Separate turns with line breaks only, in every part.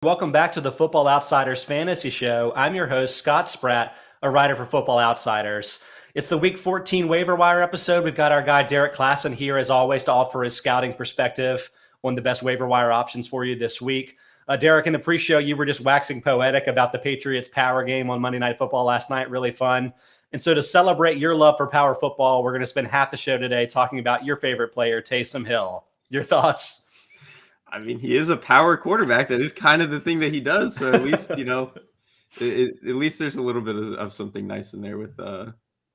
Welcome back to the Football Outsiders Fantasy Show. I'm your host, Scott Spratt, a writer for Football Outsiders. It's the Week 14 waiver wire episode. We've got our guy, Derrik Klassen, here as always to offer his scouting perspective on the best waiver wire options for you this week. Derrik, in the pre-show, you were just waxing poetic about the Patriots power game on Monday Night Football last night. Really fun. And so to celebrate your love for power football, we're going to spend half the show today talking about your favorite player, Taysom Hill. Your thoughts?
I mean, he is a power quarterback. That is kind of the thing that he does. So at least, at least there's a little bit of something nice in there with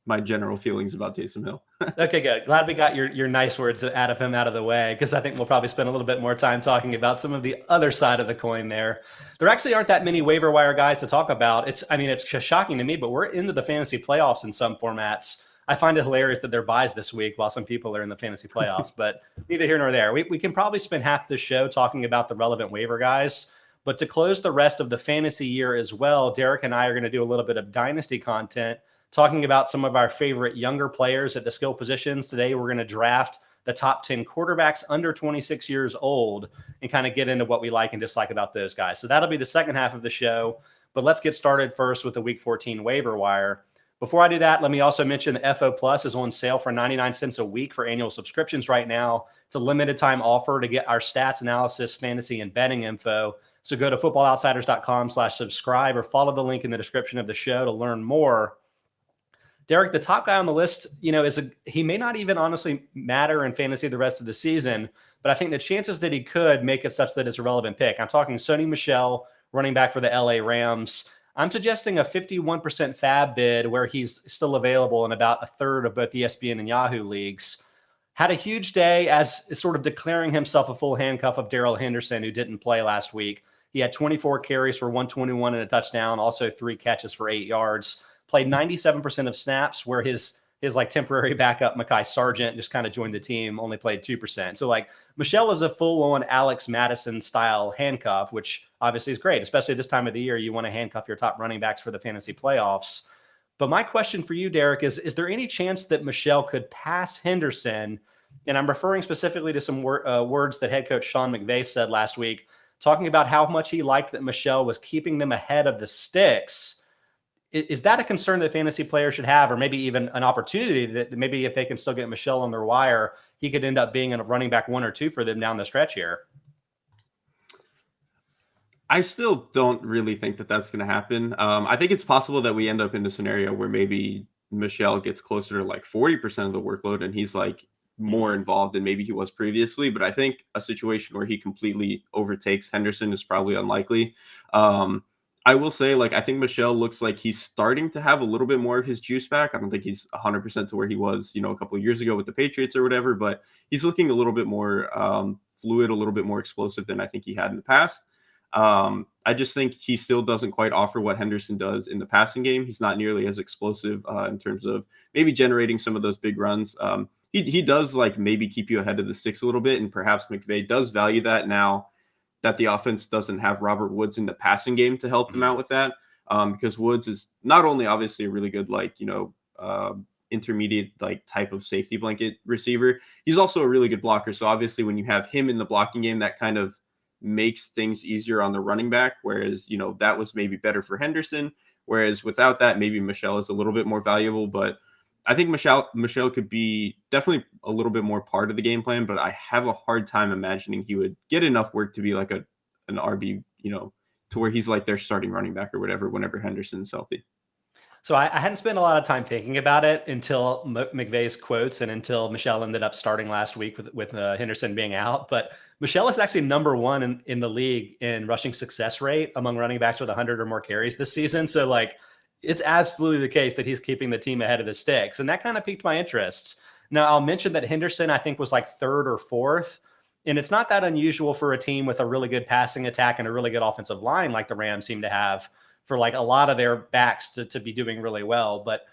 my general feelings about Taysom Hill.
Okay, good. Glad we got your nice words out of him out of the way, because I think we'll probably spend a little bit more time talking about some of the other side of the coin there. There actually aren't that many waiver wire guys to talk about. It's just shocking to me, but we're into the fantasy playoffs in some formats. I find it hilarious that there are buys this week while some people are in the fantasy playoffs, but neither here nor there. We can probably spend half the show talking about the relevant waiver guys, but to close the rest of the fantasy year as well, Derrik and I are going to do a little bit of Dynasty content, talking about some of our favorite younger players at the skill positions. Today, we're going to draft the top 10 quarterbacks under 26 years old and kind of get into what we like and dislike about those guys. So that'll be the second half of the show, but let's get started first with the Week 14 waiver wire. Before I do that, let me also mention the FO Plus is on sale for 99 cents a week for annual subscriptions right now. It's a limited time offer to get our stats, analysis, fantasy, and betting info. So go to footballoutsiders.com/subscribe or follow the link in the description of the show to learn more. Derrik, the top guy on the list, he may not even honestly matter in fantasy the rest of the season, but I think the chances that he could make it such that it's a relevant pick. I'm talking Sony Michel, running back for the LA Rams. I'm suggesting a 51% FAB bid where he's still available in about a third of both ESPN and Yahoo leagues. Had a huge day as sort of declaring himself a full handcuff of Darrell Henderson, who didn't play last week. He had 24 carries for 121 and a touchdown, also 3 catches for 8 yards. Played 97% of snaps, where his like temporary backup, Mekhi Sargent, just kind of joined the team, only played 2%. So like Michel is a full-on Alex Madison style handcuff, which obviously is great, especially this time of the year. You want to handcuff your top running backs for the fantasy playoffs. But my question for you, Derrik, is there any chance that Michel could pass Henderson? And I'm referring specifically to some words that head coach Sean McVay said last week, talking about how much he liked that Michel was keeping them ahead of the sticks. Is that a concern that fantasy players should have, or maybe even an opportunity that maybe if they can still get Michel on their wire, he could end up being a running back 1 or 2 for them down the stretch here?
I still don't really think that that's going to happen. I think it's possible that we end up in a scenario where maybe Michel gets closer to like 40% of the workload and he's like more involved than maybe he was previously. But I think a situation where he completely overtakes Henderson is probably unlikely. I will say, I think Michel looks like he's starting to have a little bit more of his juice back. I don't think he's 100% to where he was, a couple of years ago with the Patriots or whatever, but he's looking a little bit more fluid, a little bit more explosive than I think he had in the past. I just think he still doesn't quite offer what Henderson does in the passing game. He's not nearly as explosive in terms of maybe generating some of those big runs. He does maybe keep you ahead of the sticks a little bit, and perhaps McVay does value that now that the offense doesn't have Robert Woods in the passing game to help them out with that. Because Woods is not only obviously a really good, intermediate, type of safety blanket receiver, he's also a really good blocker. So obviously when you have him in the blocking game, that kind of makes things easier on the running back. Whereas, that was maybe better for Henderson. Whereas without that, maybe Michel is a little bit more valuable, but I think Michel could be definitely a little bit more part of the game plan, but I have a hard time imagining he would get enough work to be like an RB, to where he's like their starting running back or whatever whenever Henderson's healthy.
So I hadn't spent a lot of time thinking about it until McVay's quotes and until Michel ended up starting last week with Henderson being out. But Michel is actually number 1 in the league in rushing success rate among running backs with 100 or more carries this season. So it's absolutely the case that he's keeping the team ahead of the sticks. And that kind of piqued my interest. Now, I'll mention that Henderson, I think, was 3rd or 4th. And it's not that unusual for a team with a really good passing attack and a really good offensive line like the Rams seem to have for a lot of their backs to be doing really well. But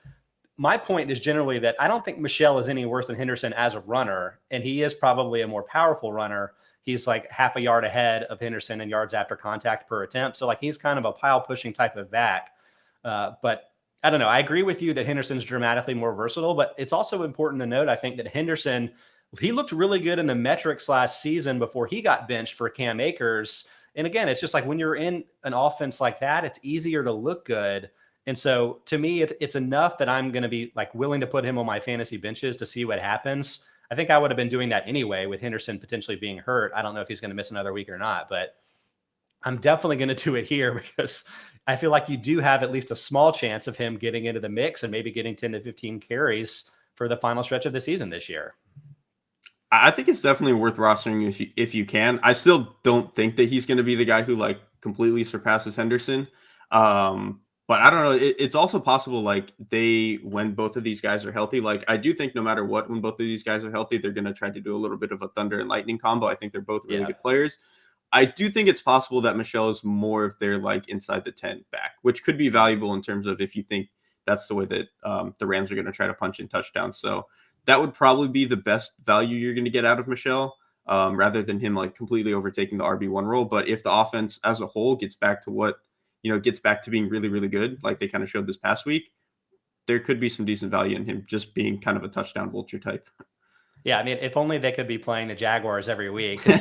my point is generally that I don't think Michel is any worse than Henderson as a runner. And he is probably a more powerful runner. He's half a yard ahead of Henderson in yards after contact per attempt. So he's kind of a pile pushing type of back. But I don't know. I agree with you that Henderson's dramatically more versatile, but it's also important to note, I think, that Henderson, he looked really good in the metrics last season before he got benched for Cam Akers. And again, it's just like when you're in an offense like that, it's easier to look good. And so to me, it's enough that I'm going to be like willing to put him on my fantasy benches to see what happens. I think I would have been doing that anyway with Henderson potentially being hurt. I don't know if he's going to miss another week or not, but I'm definitely going to do it here because I feel like you do have at least a small chance of him getting into the mix and maybe getting 10 to 15 carries for the final stretch of the season this year.
I think it's definitely worth rostering if you can. I still don't think that he's going to be the guy who like completely surpasses Henderson. But I don't know. It's also possible like when both of these guys are healthy, like I do think no matter what, when both of these guys are healthy, they're going to try to do a little bit of a thunder and lightning combo. I think they're both really good players. I do think it's possible that Michel is more of their like inside the 10 back, which could be valuable in terms of if you think that's the way that the Rams are going to try to punch in touchdowns. So that would probably be the best value you're going to get out of Michel, rather than him like completely overtaking the RB1 role. But if the offense as a whole gets back to being really, really good, like they kind of showed this past week, there could be some decent value in him just being kind of a touchdown vulture type.
Yeah, I mean, if only they could be playing the Jaguars every week. I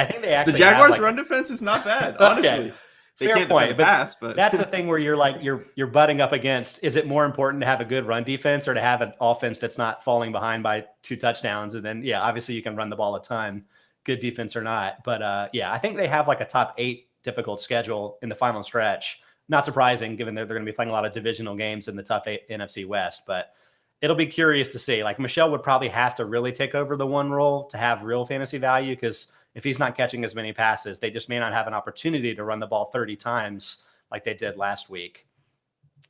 think they actually
the Jaguars' run defense is not bad, honestly.
Okay. Fair point, but that's the thing where you're butting up against. Is it more important to have a good run defense or to have an offense that's not falling behind by 2 touchdowns? And then, obviously you can run the ball a ton, good defense or not. But I think they have like a top 8 difficult schedule in the final stretch. Not surprising, given that they're going to be playing a lot of divisional games in the tough NFC West. But it'll be curious to see. Like Michel would probably have to really take over the one role to have real fantasy value, because if he's not catching as many passes, they just may not have an opportunity to run the ball 30 times like they did last week.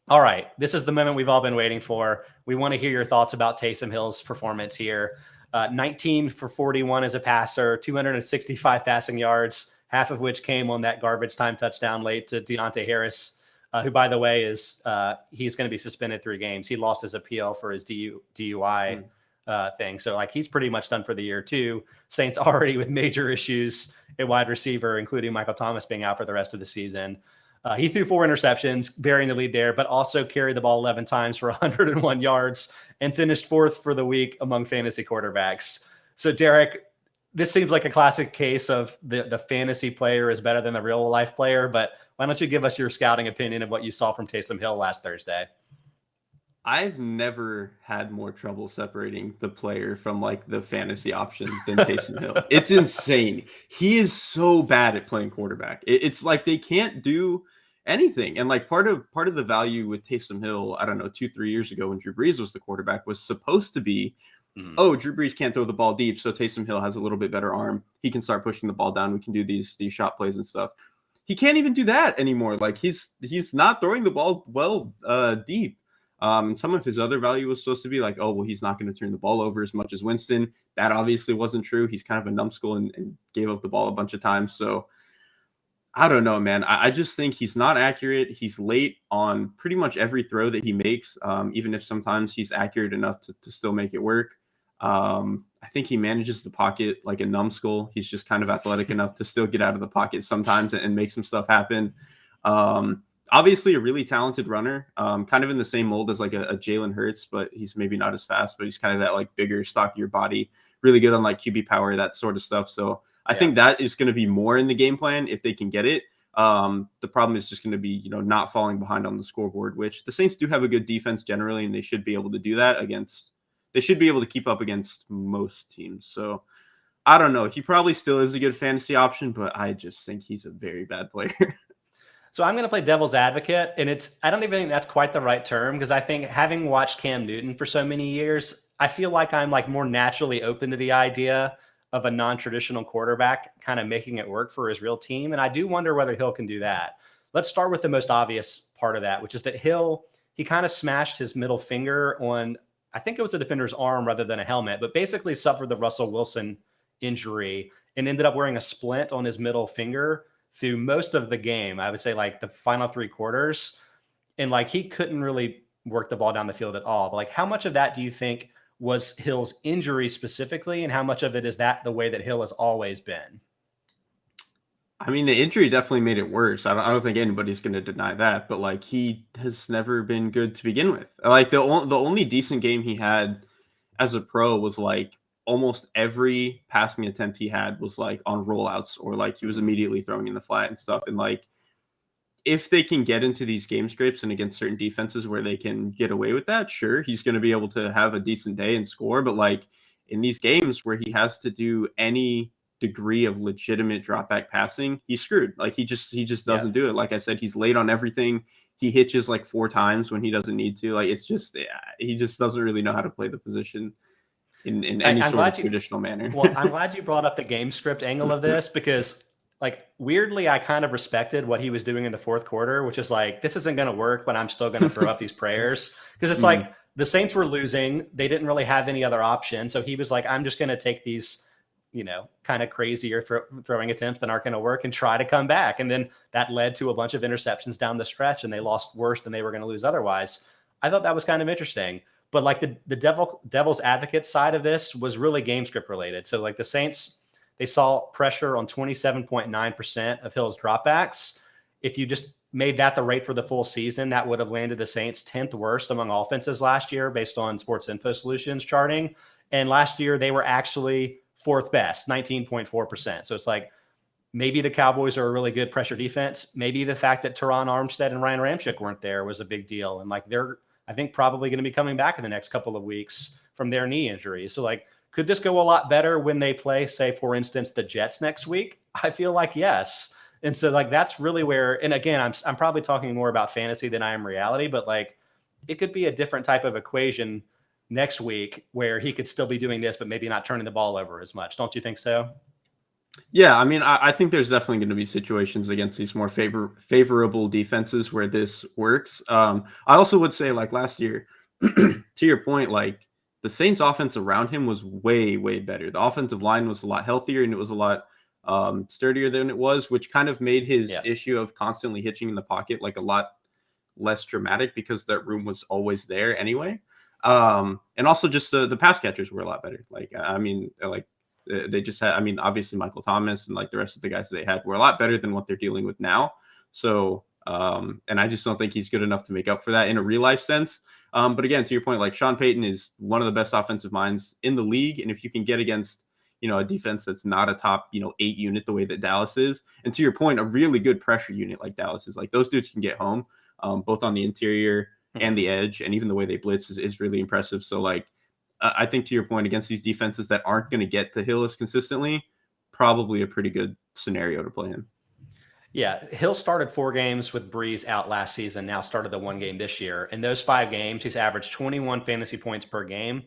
All right, this is the moment we've all been waiting for. We want to hear your thoughts about Taysom Hill's performance here. 19 for 41 as a passer, 265 passing yards, half of which came on that garbage time touchdown late to Deontay Harris, who, by the way, he's going to be suspended 3 games. He lost his appeal for his DUI thing. So like he's pretty much done for the year too. Saints already with major issues at wide receiver, including Michael Thomas being out for the rest of the season. He threw 4 interceptions, bearing the lead there, but also carried the ball 11 times for 101 yards and finished 4th for the week among fantasy quarterbacks. So Derrik, this seems like a classic case of the fantasy player is better than the real life player, but why don't you give us your scouting opinion of what you saw from Taysom Hill last Thursday?
I've never had more trouble separating the player from like the fantasy option than Taysom Hill. It's insane. He is so bad at playing quarterback. It's like they can't do anything. And like part of the value with Taysom Hill, I don't know, 2-3 years ago when Drew Brees was the quarterback, was supposed to be, Drew Brees can't throw the ball deep, so Taysom Hill has a little bit better arm. He can start pushing the ball down. We can do these shot plays and stuff. He can't even do that anymore. Like he's not throwing the ball well deep. Some of his other value was supposed to be like, he's not going to turn the ball over as much as Winston. That obviously wasn't true. He's kind of a numbskull and gave up the ball a bunch of times. So I don't know, man. I just think he's not accurate. He's late on pretty much every throw that he makes, even if sometimes he's accurate enough to still make it work. I think he manages the pocket like a numbskull. He's just kind of athletic enough to still get out of the pocket sometimes and make some stuff happen. Obviously a really talented runner, kind of in the same mold as like a Jalen Hurts, but he's maybe not as fast, but he's kind of that like bigger, stockier body, really good on like QB power, that sort of stuff. So I think that is going to be more in the game plan if they can get it. The problem is just going to be, not falling behind on the scoreboard, which the Saints do have a good defense generally, and they should be able to do that they should be able to keep up against most teams. So I don't know. He probably still is a good fantasy option, but I just think he's a very bad player.
So I'm going to play devil's advocate, and I don't even think that's quite the right term, because I think having watched Cam Newton for so many years, I feel like I'm like more naturally open to the idea of a non-traditional quarterback kind of making it work for his real team. And I do wonder whether Hill can do that. Let's start with the most obvious part of that, which is that he kind of smashed his middle finger on, I think it was a defender's arm rather than a helmet, but basically suffered the Russell Wilson injury and ended up wearing a splint on his middle finger through most of the game. I would say like the final 3 quarters. And like he couldn't really work the ball down the field at all. But like how much of that do you think was Hill's injury specifically? And how much of it is that the way that Hill has always been?
I mean, the injury definitely made it worse. I don't think anybody's going to deny that, but like he has never been good to begin with. Like the only decent game he had as a pro was like almost every passing attempt he had was like on rollouts, or like he was immediately throwing in the flat and stuff. And like, if they can get into these game scripts and against certain defenses where they can get away with that, sure, he's going to be able to have a decent day and score. But like in these games where he has to do any degree of legitimate drop back passing, he's screwed. Like he just doesn't do it. Like I said, he's late on everything. He hitches like 4 times when he doesn't need to. Like it's just, he just doesn't really know how to play the position in any sort of traditional manner.
Well, I'm glad you brought up the game script angle of this, because like weirdly, I kind of respected what he was doing in the fourth quarter, which is like, this isn't going to work, but I'm still going to throw up these prayers. Because it's like the Saints were losing. They didn't really have any other option. So he was like, I'm just going to take these, you know, kind of crazier throwing attempts that aren't going to work and try to come back. And then that led to a bunch of interceptions down the stretch, and they lost worse than they were going to lose otherwise. I thought that was kind of interesting. But like the devil's advocate side of this was really game script related. So like the Saints, they saw pressure on 27.9% of Hill's dropbacks. If you just made that the rate for the full season, that would have landed the Saints 10th worst among offenses last year based on Sports Info Solutions charting. And last year they were actually 4th best, 19.4%. So it's like, maybe the Cowboys are a really good pressure defense. Maybe the fact that Teron Armstead and Ryan Ramczyk weren't there was a big deal. And like, they're, I think, probably going to be coming back in the next couple of weeks from their knee injuries. So like, could this go a lot better when they play, say, for instance, the Jets next week? I feel like yes. And so like, that's really where, and again, I'm probably talking more about fantasy than I am reality, but like it could be a different type of equation next week where he could still be doing this, but maybe not turning the ball over as much. Don't you think so?
Yeah, I mean, I think there's definitely going to be situations against these more favorable defenses where this works. I also would say, like last year, to your point, like the Saints' offense around him was way, way better. The offensive line was a lot healthier, and it was a lot sturdier than it was, which kind of made his issue of constantly hitching in the pocket like a lot less dramatic, because that room was always there anyway. And also just the pass catchers were a lot better. Like, I mean, like they just had, I mean, obviously Michael Thomas and like the rest of the guys that they had were a lot better than what they're dealing with now. So, and I just don't think he's good enough to make up for that in a real life sense. But again, to your point, like Sean Payton is one of the best offensive minds in the league. And if you can get against, you know, a defense that's not a top, 8 unit, the way that Dallas is, and to your point, a really good pressure unit like Dallas is, like those dudes can get home, both on the interior and the edge, and even the way they blitz is really impressive. So like, I think to your point, against these defenses that aren't going to get to Hill as consistently, probably a pretty good scenario to play him.
Yeah, Hill started 4 games with Breeze out last season, now started the 1 game this year. In those 5 games, he's averaged 21 fantasy points per game.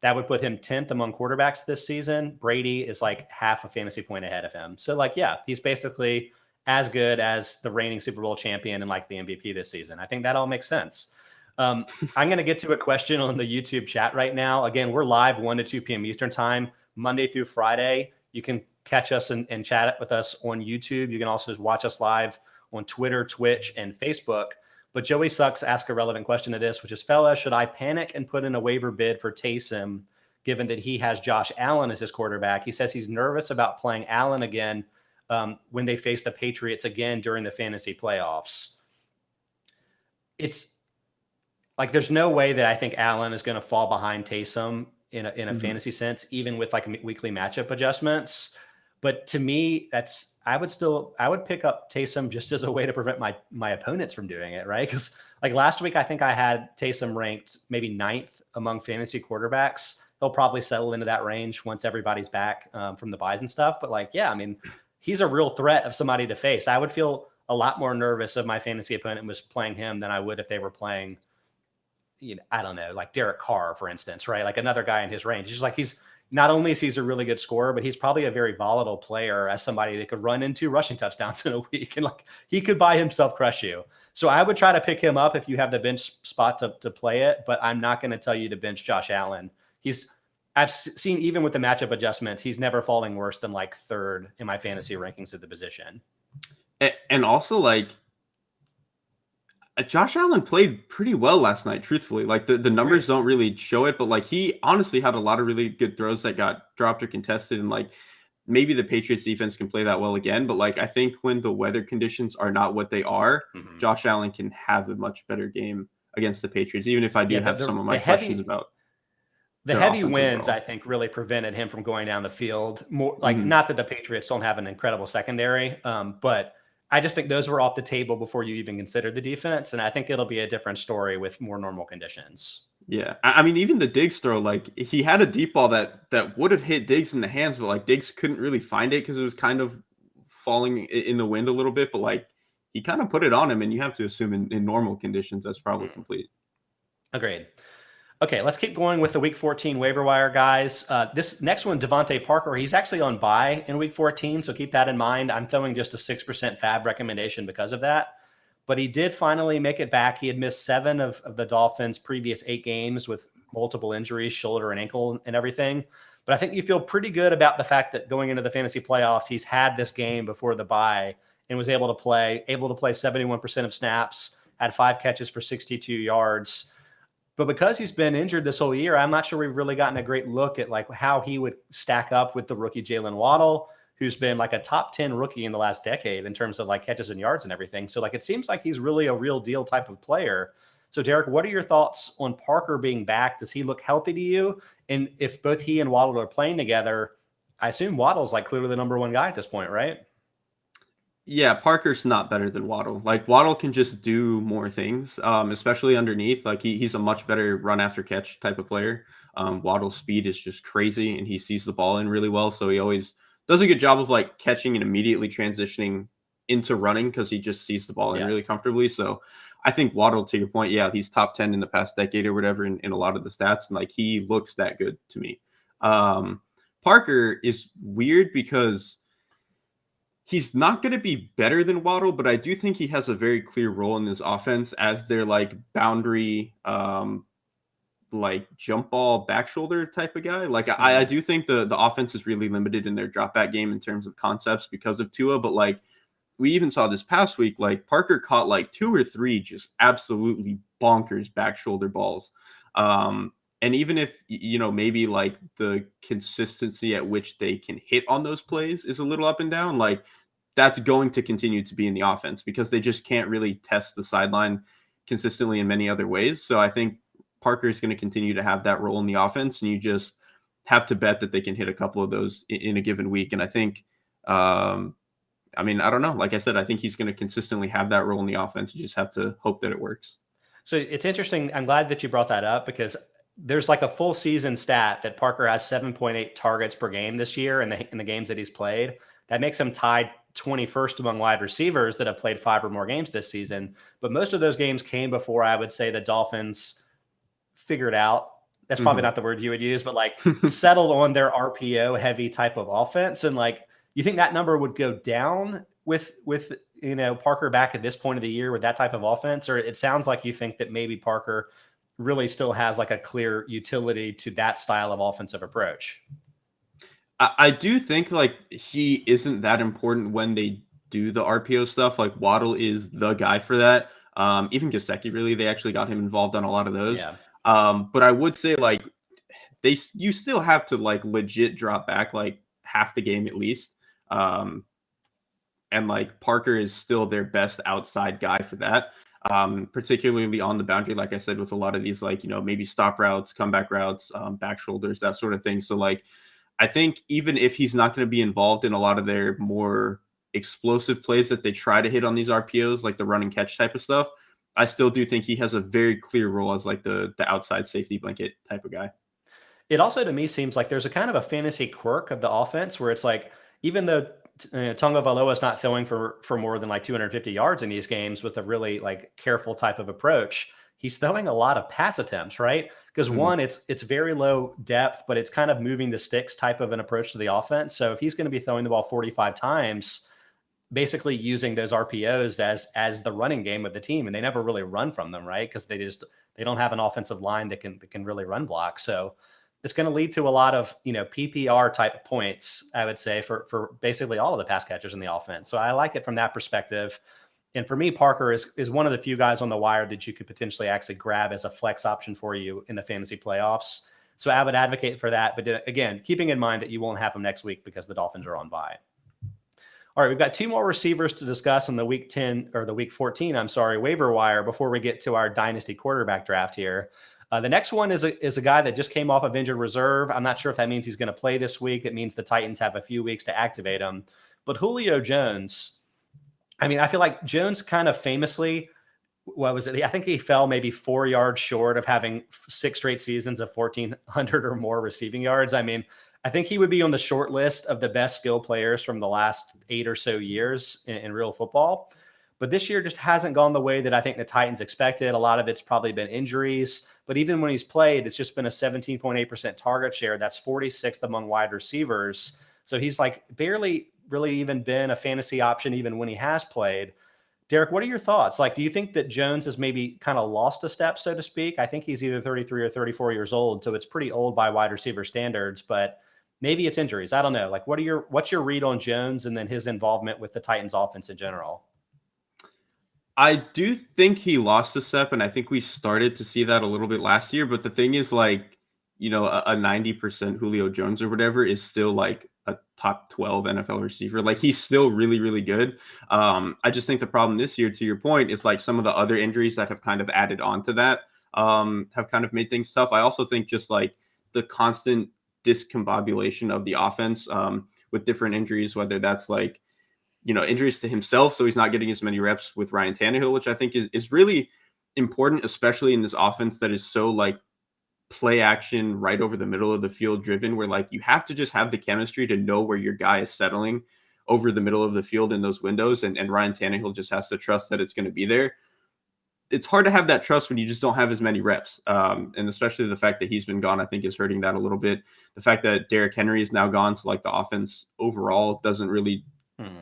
That would put him 10th among quarterbacks this season. Brady is like half a fantasy point ahead of him. So like, yeah, he's basically as good as the reigning Super Bowl champion and like the MVP this season. I think that all makes sense. I'm going to get to a question on the YouTube chat right now. Again, we're live 1 to 2 p.m. Eastern time, Monday through Friday. You can catch us and chat with us on YouTube. You can also watch us live on Twitter, Twitch, and Facebook. But Joey Sucks asked a relevant question to this, which is, fella, should I panic and put in a waiver bid for Taysom, given that he has Josh Allen as his quarterback? He says he's nervous about playing Allen again when they face the Patriots again during the fantasy playoffs. It's like, there's no way that I think Allen is going to fall behind Taysom in a fantasy sense, even with like weekly matchup adjustments. But to me, I would pick up Taysom just as a way to prevent my opponents from doing it, right? Because like last week, I think I had Taysom ranked maybe 9th among fantasy quarterbacks. He'll probably settle into that range once everybody's back from the buys and stuff. But like, yeah, I mean, he's a real threat of somebody to face. I would feel a lot more nervous if my fantasy opponent was playing him than I would if they were playing, I don't know, like Derek Carr, for instance, right? Like another guy in his range. He's just like, not only is he a really good scorer, but he's probably a very volatile player as somebody that could run into rushing touchdowns in a week. And like, he could by himself crush you. So I would try to pick him up if you have the bench spot to play it, but I'm not going to tell you to bench Josh Allen. I've seen, even with the matchup adjustments, he's never falling worse than like 3rd in my fantasy rankings of the position.
And also like, Josh Allen played pretty well last night, truthfully. Like the numbers don't really show it, but like he honestly had a lot of really good throws that got dropped or contested. And like maybe the Patriots defense can play that well again. But like I think when the weather conditions are not what they are, Josh Allen can have a much better game against the Patriots, even if I do have some of my questions about.
The
their
heavy
offense
winds,
overall.
I think, really prevented him from going down the field. More like,
Mhm.
not that the Patriots don't have an incredible secondary, but I just think those were off the table before you even considered the defense. And I think it'll be a different story with more normal conditions.
Yeah, I mean, even the Diggs throw, like he had a deep ball that would have hit Diggs in the hands, but like Diggs couldn't really find it because it was kind of falling in the wind a little bit. But like he kind of put it on him, and you have to assume in normal conditions that's probably
Mm,
complete.
agreed. Okay, let's keep going with the Week 14 waiver wire guys. This next one, DeVante Parker, he's actually on bye in Week 14, so keep that in mind. I'm throwing just a 6% FAB recommendation because of that. But he did finally make it back. He had missed 7 of the Dolphins' previous 8 games with multiple injuries, shoulder and ankle and everything. But I think you feel pretty good about the fact that going into the fantasy playoffs, he's had this game before the bye and was able to play 71% of snaps, had 5 catches for 62 yards. But because he's been injured this whole year, I'm not sure we've really gotten a great look at like how he would stack up with the rookie Jalen Waddle, who's been like a top 10 rookie in the last decade in terms of like catches and yards and everything. So like it seems like he's really a real deal type of player. So Derrik, what are your thoughts on Parker being back? Does he look healthy to you? And if both he and Waddle are playing together, I assume Waddle's like clearly the number one guy at this point, right?
Yeah, Parker's not better than Waddle. Like Waddle can just do more things, especially underneath. Like he's a much better run after catch type of player. Waddle's speed is just crazy, and he sees the ball in really well. So he always does a good job of like catching and immediately transitioning into running because he just sees the ball in
Yeah.
really comfortably. So I think Waddle, to your point, yeah, he's top 10 in the past decade or whatever in a lot of the stats, and like he looks that good to me. Parker is weird because he's not going to be better than Waddle, but I do think he has a very clear role in this offense as their like boundary, like jump ball back shoulder type of guy. Like I
Mhm.
do think the offense is really limited in their drop back game in terms of concepts because of Tua, but like we even saw this past week, like Parker caught like 2 or 3 just absolutely bonkers back shoulder balls. And even if maybe like the consistency at which they can hit on those plays is a little up and down, like that's going to continue to be in the offense because they just can't really test the sideline consistently in many other ways. So I think Parker is going to continue to have that role in the offense, and you just have to bet that they can hit a couple of those in a given week. And I think, I mean, I don't know. Like I said, I think he's going to consistently have that role in the offense. You just have to hope that it works.
So it's interesting. I'm glad that you brought that up because there's like a full season stat that Parker has 7.8 targets per game this year in the games that he's played. That makes him tied 21st among wide receivers that have played 5 or more games this season. But most of those games came before I would say the Dolphins figured out. That's probably
Mhm.
not the word you would use, but like settled on their RPO heavy type of offense. And like, you think that number would go down with Parker back at this point of the year with that type of offense, or it sounds like you think that maybe Parker really still has like a clear utility to that style of offensive approach.
I do think like he isn't that important when they do the RPO stuff. Like Waddle is the guy for that. Even Gesicki, really, they actually got him involved on a lot of those.
Yeah.
But I would say like you still have to like legit drop back like half the game at least. And like Parker is still their best outside guy for that. Particularly on the boundary, like I said, with a lot of these like maybe stop routes, comeback routes, back shoulders, that sort of thing. So like I think even if he's not going to be involved in a lot of their more explosive plays that they try to hit on these RPOs, like the run and catch type of stuff, I still do think he has a very clear role as like the outside safety blanket type of guy.
It also to me seems like there's a kind of a fantasy quirk of the offense where it's like even though Tagovailoa is not throwing for more than like 250 yards in these games with a really like careful type of approach, he's throwing a lot of pass attempts, right? Because
Mhm.
one, it's very low depth, but it's kind of moving the sticks type of an approach to the offense. So if he's going to be throwing the ball 45 times, basically using those RPOs as the running game of the team, and they never really run from them, right? Because they don't have an offensive line that can really run block. So it's going to lead to a lot of PPR type points, I would say, for basically all of the pass catchers in the offense. So I like it from that perspective. And for me, Parker is one of the few guys on the wire that you could potentially actually grab as a flex option for you in the fantasy playoffs. So I would advocate for that. But again, keeping in mind that you won't have him next week because the Dolphins are on bye. All right, we've got 2 more receivers to discuss on the week 10 or the week 14, I'm sorry, waiver wire before we get to our dynasty quarterback draft here. The next one is a guy that just came off of injured reserve. I'm not sure if that means he's going to play this week. It means the Titans have a few weeks to activate him. But Julio Jones, I mean, I feel like Jones kind of famously, what was it? I think he fell maybe 4 yards short of having 6 straight seasons of 1,400 or more receiving yards. I mean, I think he would be on the short list of the best skill players from the last 8 or so years in real football. But this year just hasn't gone the way that I think the Titans expected. A lot of it's probably been injuries. But even when he's played, it's just been a 17.8% target share. That's 46th among wide receivers. So he's like barely really even been a fantasy option even when he has played. Derrik, what are your thoughts? Like, do you think that Jones has maybe kind of lost a step, so to speak? I think he's either 33 or 34 years old, so it's pretty old by wide receiver standards, but maybe it's injuries. I don't know. Like, what's your read on Jones and then his involvement with the Titans offense in general?
I do think he lost a step, and I think we started to see that a little bit last year. But the thing is, like, a 90% Julio Jones or whatever is still like a top 12 NFL receiver. Like, he's still really, really good. I just think the problem this year, to your point, is like some of the other injuries that have kind of added on to that have kind of made things tough. I also think just like the constant discombobulation of the offense with different injuries, whether that's like, injuries to himself, so he's not getting as many reps with Ryan Tannehill, which I think is really important, especially in this offense that is so like play action right over the middle of the field driven, where like you have to just have the chemistry to know where your guy is settling over the middle of the field in those windows, and Ryan Tannehill just has to trust that it's going to be there. It's hard to have that trust when you just don't have as many reps, and especially the fact that he's been gone, I think, is hurting that a little bit. The fact that Derrick Henry is now gone, so like the offense overall doesn't really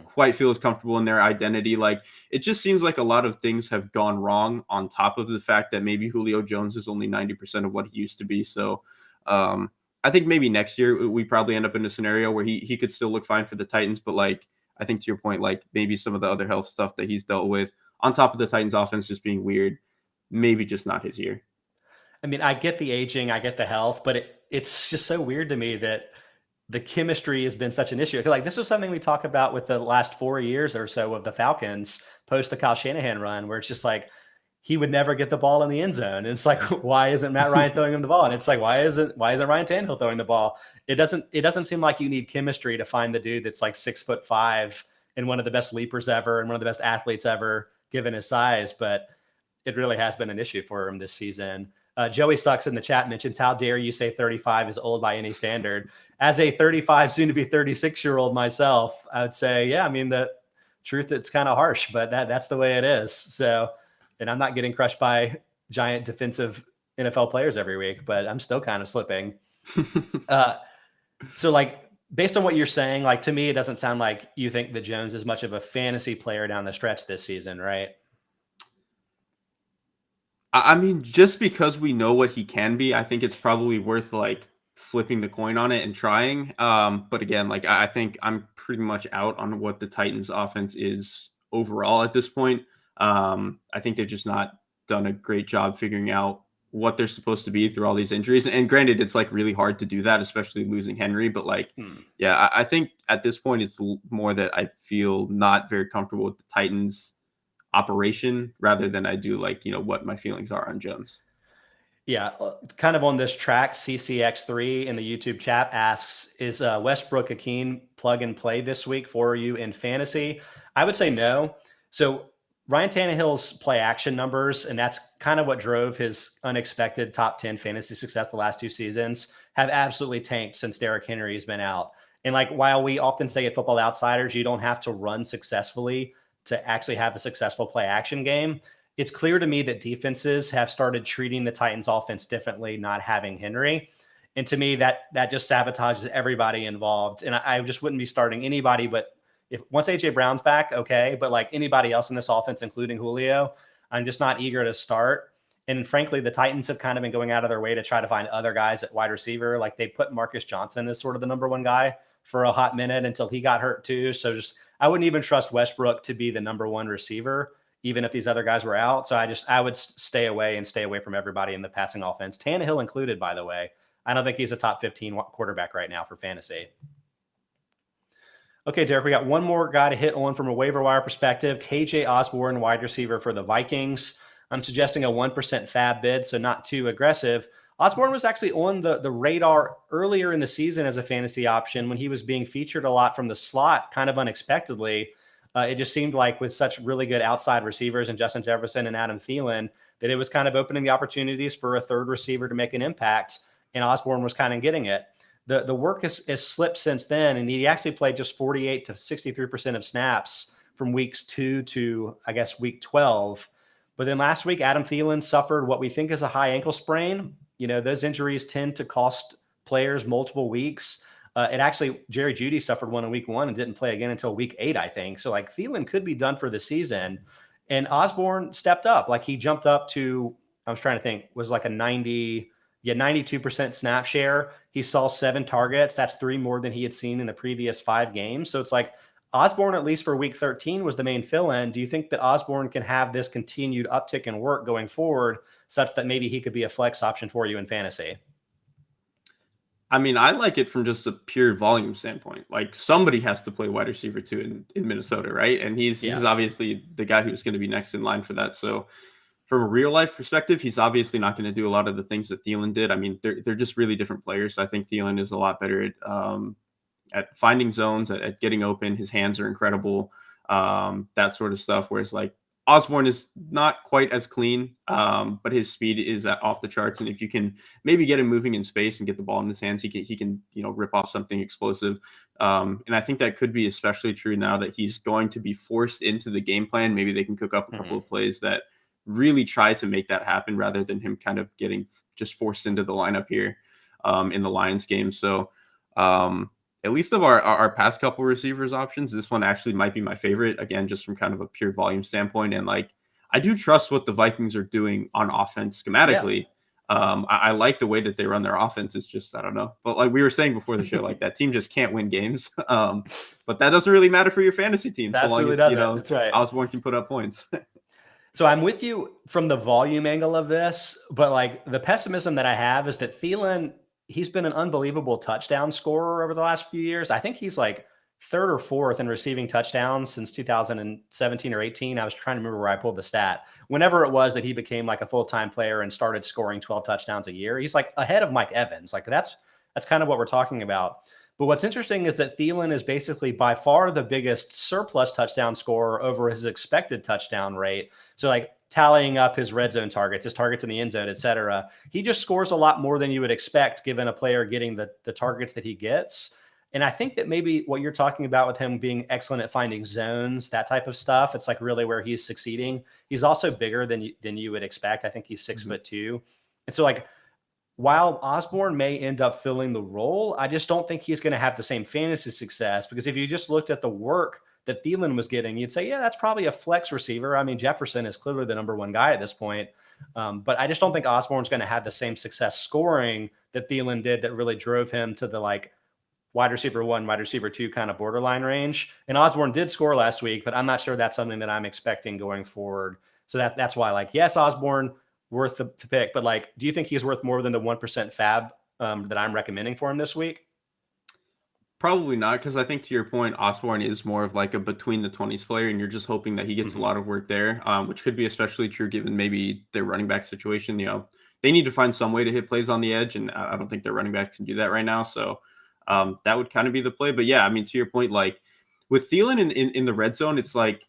quite feel as comfortable in their identity. Like, it just seems like a lot of things have gone wrong, on top of the fact that maybe Julio Jones is only 90% of what he used to be. So I think maybe next year we probably end up in a scenario where he could still look fine for the Titans. But like, I think to your point, like maybe some of the other health stuff that he's dealt with on top of the Titans offense just being weird, maybe just not his year.
I mean, I get the aging, I get the health, but it's just so weird to me that the chemistry has been such an issue. Like, this was something we talk about with the last 4 years or so of the Falcons post the Kyle Shanahan run, where it's just like, he would never get the ball in the end zone. And it's like, why isn't Matt Ryan throwing him the ball? And it's like, why isn't Ryan Tannehill throwing the ball? It doesn't seem like you need chemistry to find the dude that's like 6'5" and one of the best leapers ever and one of the best athletes ever given his size. But it really has been an issue for him this season. Joey Sucks in the chat mentions, how dare you say 35 is old by any standard? As a 35, soon to be 36-year-old myself, I would say, yeah, I mean, the truth, it's kind of harsh, but that's the way it is. So, and I'm not getting crushed by giant defensive NFL players every week, but I'm still kind of slipping. So like, based on what you're saying, like, to me, it doesn't sound like you think that Jones is much of a fantasy player down the stretch this season, right?
I mean, just because we know what he can be, I think it's probably worth like flipping the coin on it and trying. But again, like I think I'm pretty much out on what the Titans offense is overall at this point. I think they've just not done a great job figuring out what they're supposed to be through all these injuries. And granted, it's like really hard to do that, especially losing Henry. But like, yeah, I think at this point, it's more that I feel not very comfortable with the Titans operation rather than I do like, what my feelings are on Jones.
Yeah, kind of on this track, CCX3 in the YouTube chat asks, is Westbrook a keen plug and play this week for you in fantasy? I would say no. So Ryan Tannehill's play action numbers, and that's kind of what drove his unexpected top 10 fantasy success the last 2 seasons, have absolutely tanked since Derrick Henry has been out. And like, while we often say at Football Outsiders, you don't have to run successfully to actually have a successful play action game, it's clear to me that defenses have started treating the Titans offense differently, not having Henry. And to me, that just sabotages everybody involved. And I just wouldn't be starting anybody, but if once AJ Brown's back, okay. But like anybody else in this offense, including Julio, I'm just not eager to start. And frankly, the Titans have kind of been going out of their way to try to find other guys at wide receiver. Like, they put Marcus Johnson as sort of the number 1 guy for a hot minute until he got hurt too. So I wouldn't even trust Westbrook to be the number 1 receiver, even if these other guys were out. So I would stay away from everybody in the passing offense, Tannehill included, by the way. I don't think he's a top 15 quarterback right now for fantasy. Okay, Derrik, we got one more guy to hit on from a waiver wire perspective. KJ Osborn, wide receiver for the Vikings. I'm suggesting a 1% FAB bid, so not too aggressive. Osborn was actually on the radar earlier in the season as a fantasy option when he was being featured a lot from the slot, kind of unexpectedly. It just seemed like with such really good outside receivers and Justin Jefferson and Adam Thielen that it was kind of opening the opportunities for a third receiver to make an impact, and Osborn was kind of getting it. The work has slipped since then, and he actually played just 48 to 63% of snaps from weeks 2 to, I guess, week 12. But then last week, Adam Thielen suffered what we think is a high ankle sprain. Those injuries tend to cost players multiple weeks. Jerry Jeudy suffered one in week 1 and didn't play again until week 8, I think. So like Thielen could be done for the season. And Osborn stepped up. Like he jumped up to, I was trying to think, was like a 92% snap share. He saw 7 targets. That's 3 more than he had seen in the previous 5 games. So it's like Osborn, at least for week 13, was the main fill-in. Do you think that Osborn can have this continued uptick in work going forward such that maybe he could be a flex option for you in fantasy?
I mean, I like it from just a pure volume standpoint. Like somebody has to play wide receiver 2 in Minnesota, right? And he's obviously the guy who's going to be next in line for that. So from a real life perspective, he's obviously not going to do a lot of the things that Thielen did. I mean, they're just really different players. I think Thielen is a lot better at finding zones, at getting open. His hands are incredible, that sort of stuff. Whereas like Osborn is not quite as clean, but his speed is off the charts. And if you can maybe get him moving in space and get the ball in his hands, he can rip off something explosive. And I think that could be especially true now that he's going to be forced into the game plan. Maybe they can cook up a couple of plays that really try to make that happen rather than him kind of getting just forced into the lineup here in the Lions game. So at least of our past couple receivers options, this one actually might be my favorite, again, just from kind of a pure volume standpoint. And like, I do trust what the Vikings are doing on offense schematically. Yeah. I like the way that they run their offense. It's just, I don't know. But like we were saying before the show, like that team just can't win games. But that doesn't really matter for your fantasy team.
That
so long as,
doesn't. That's right.
Osborn can put up points.
So I'm with you from the volume angle of this, but like the pessimism that I have is that Thielen, he's been an unbelievable touchdown scorer over the last few years. I think he's like 3rd or 4th in receiving touchdowns since 2017 or 18. I was trying to remember where I pulled the stat. Whenever it was that he became like a full-time player and started scoring 12 touchdowns a year, he's like ahead of Mike Evans. Like that's kind of what we're talking about. But what's interesting is that Thielen is basically by far the biggest surplus touchdown scorer over his expected touchdown rate. So like tallying up his red zone targets, his targets in the end zone, et cetera, he just scores a lot more than you would expect given a player getting the targets that he gets. And I think that maybe what you're talking about with him being excellent at finding zones, that type of stuff, it's like really where he's succeeding. He's also bigger than you would expect. I think he's 6'2". And so like, while Osborn may end up filling the role, I just don't think he's going to have the same fantasy success, because if you just looked at the work that Thielen was getting, you'd say, yeah, that's probably a flex receiver. I mean, Jefferson is clearly the number 1 guy at this point. But I just don't think Osborn's going to have the same success scoring that Thielen did that really drove him to the like wide receiver 1, wide receiver 2 kind of borderline range. And Osborn did score last week, but I'm not sure that's something that I'm expecting going forward. So that's why, like, yes, Osborn, worth the pick, but like, do you think he's worth more than the 1% FAB that I'm recommending for him this week?
Probably not, because I think to your point, Osborn is more of like a between the 20s player, and you're just hoping that he gets a lot of work there, which could be especially true given maybe their running back situation. They need to find some way to hit plays on the edge, and I don't think their running backs can do that right now. So that would kind of be the play. But yeah, I mean, to your point, like with Thielen in the red zone, it's like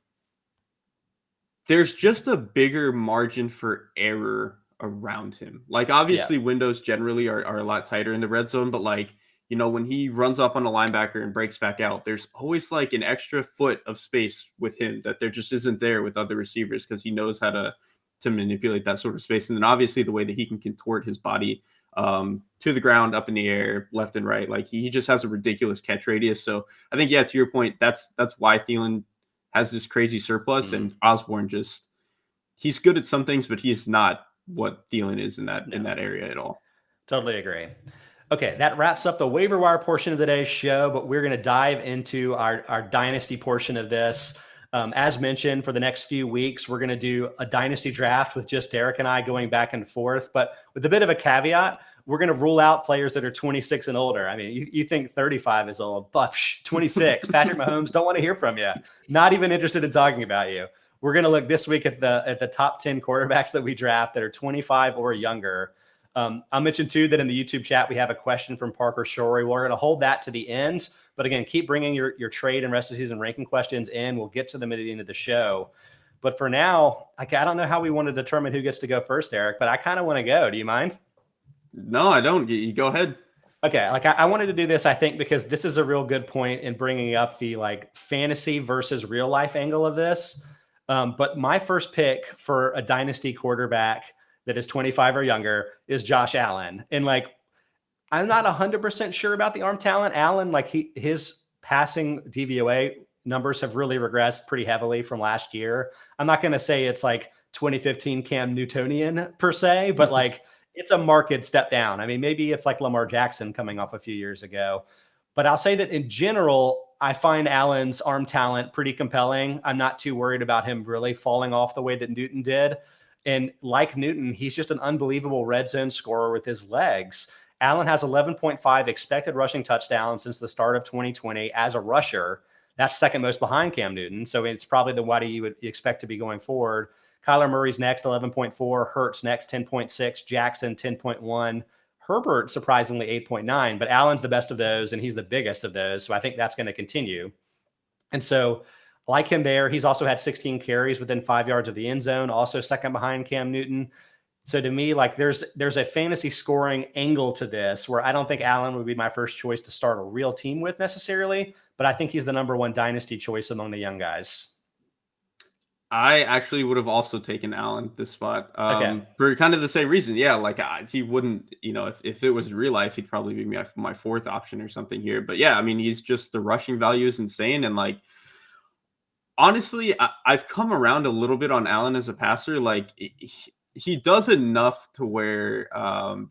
there's just a bigger margin for error around him. Like obviously windows generally are a lot tighter in the red zone, but like, when he runs up on a linebacker and breaks back out, there's always like an extra foot of space with him that there just isn't there with other receivers, because he knows how to manipulate that sort of space. And then obviously the way that he can contort his body to the ground, up in the air, left and right, like he just has a ridiculous catch radius. So I think, yeah, to your point, that's why Thielen has this crazy surplus, and Osborn he's good at some things, but he is not what Thielen is in that area at all.
Totally agree. Okay, that wraps up the waiver wire portion of today's show, but we're going to dive into our dynasty portion of this. As mentioned, for the next few weeks, we're going to do a dynasty draft with just Derrik and I going back and forth, but with a bit of a caveat. We're going to rule out players that are 26 and older. I mean, you think 35 is old, but 26, Patrick Mahomes, don't want to hear from you. Not even interested in talking about you. We're going to look this week at the top 10 quarterbacks that we draft that are 25 or younger. I'll mention too that in the YouTube chat, we have a question from Parker Shorey. We're going to hold that to the end, but again, keep bringing your trade and rest of the season ranking questions in. We'll get to them at the end of the show. But for now, I don't know how we want to determine who gets to go first, Derrik, but I kind of want to go. Do you mind?
No, I don't. You go ahead.
Okay, like I wanted to do this, I think, because this is a real good point in bringing up the like fantasy versus real life angle of this. But my first pick for a dynasty quarterback that is 25 or younger is Josh Allen. And like, I'm not 100% sure about the arm talent. Allen, like his passing DVOA numbers have really regressed pretty heavily from last year. I'm not going to say it's like 2015 Cam Newtonian per se, but like it's a marked step down. I mean, maybe it's like Lamar Jackson coming off a few years ago. But I'll say that in general, I find Allen's arm talent pretty compelling. I'm not too worried about him really falling off the way that Newton did. And like Newton, he's just an unbelievable red zone scorer with his legs. Allen has 11.5 expected rushing touchdowns since the start of 2020 as a rusher. That's second most behind Cam Newton. So it's probably the Whitey you would expect to be going forward. Kyler Murray's next, 11.4. Hurts next, 10.6. Jackson, 10.1. Herbert, surprisingly, 8.9. But Allen's the best of those, and he's the biggest of those. So I think that's going to continue. And so like him there, he's also had 16 carries within 5 yards of the end zone, also second behind Cam Newton. So to me, like there's a fantasy scoring angle to this where I don't think Allen would be my first choice to start a real team with necessarily, but I think he's the number one dynasty choice among the young guys.
I actually would have also taken Allen at this spot for kind of the same reason. Yeah, like he wouldn't, if it was real life, he'd probably be my fourth option or something here. But yeah, I mean, he's just the rushing value is insane. And like, honestly, I've come around a little bit on Allen as a passer. Like he does enough to where,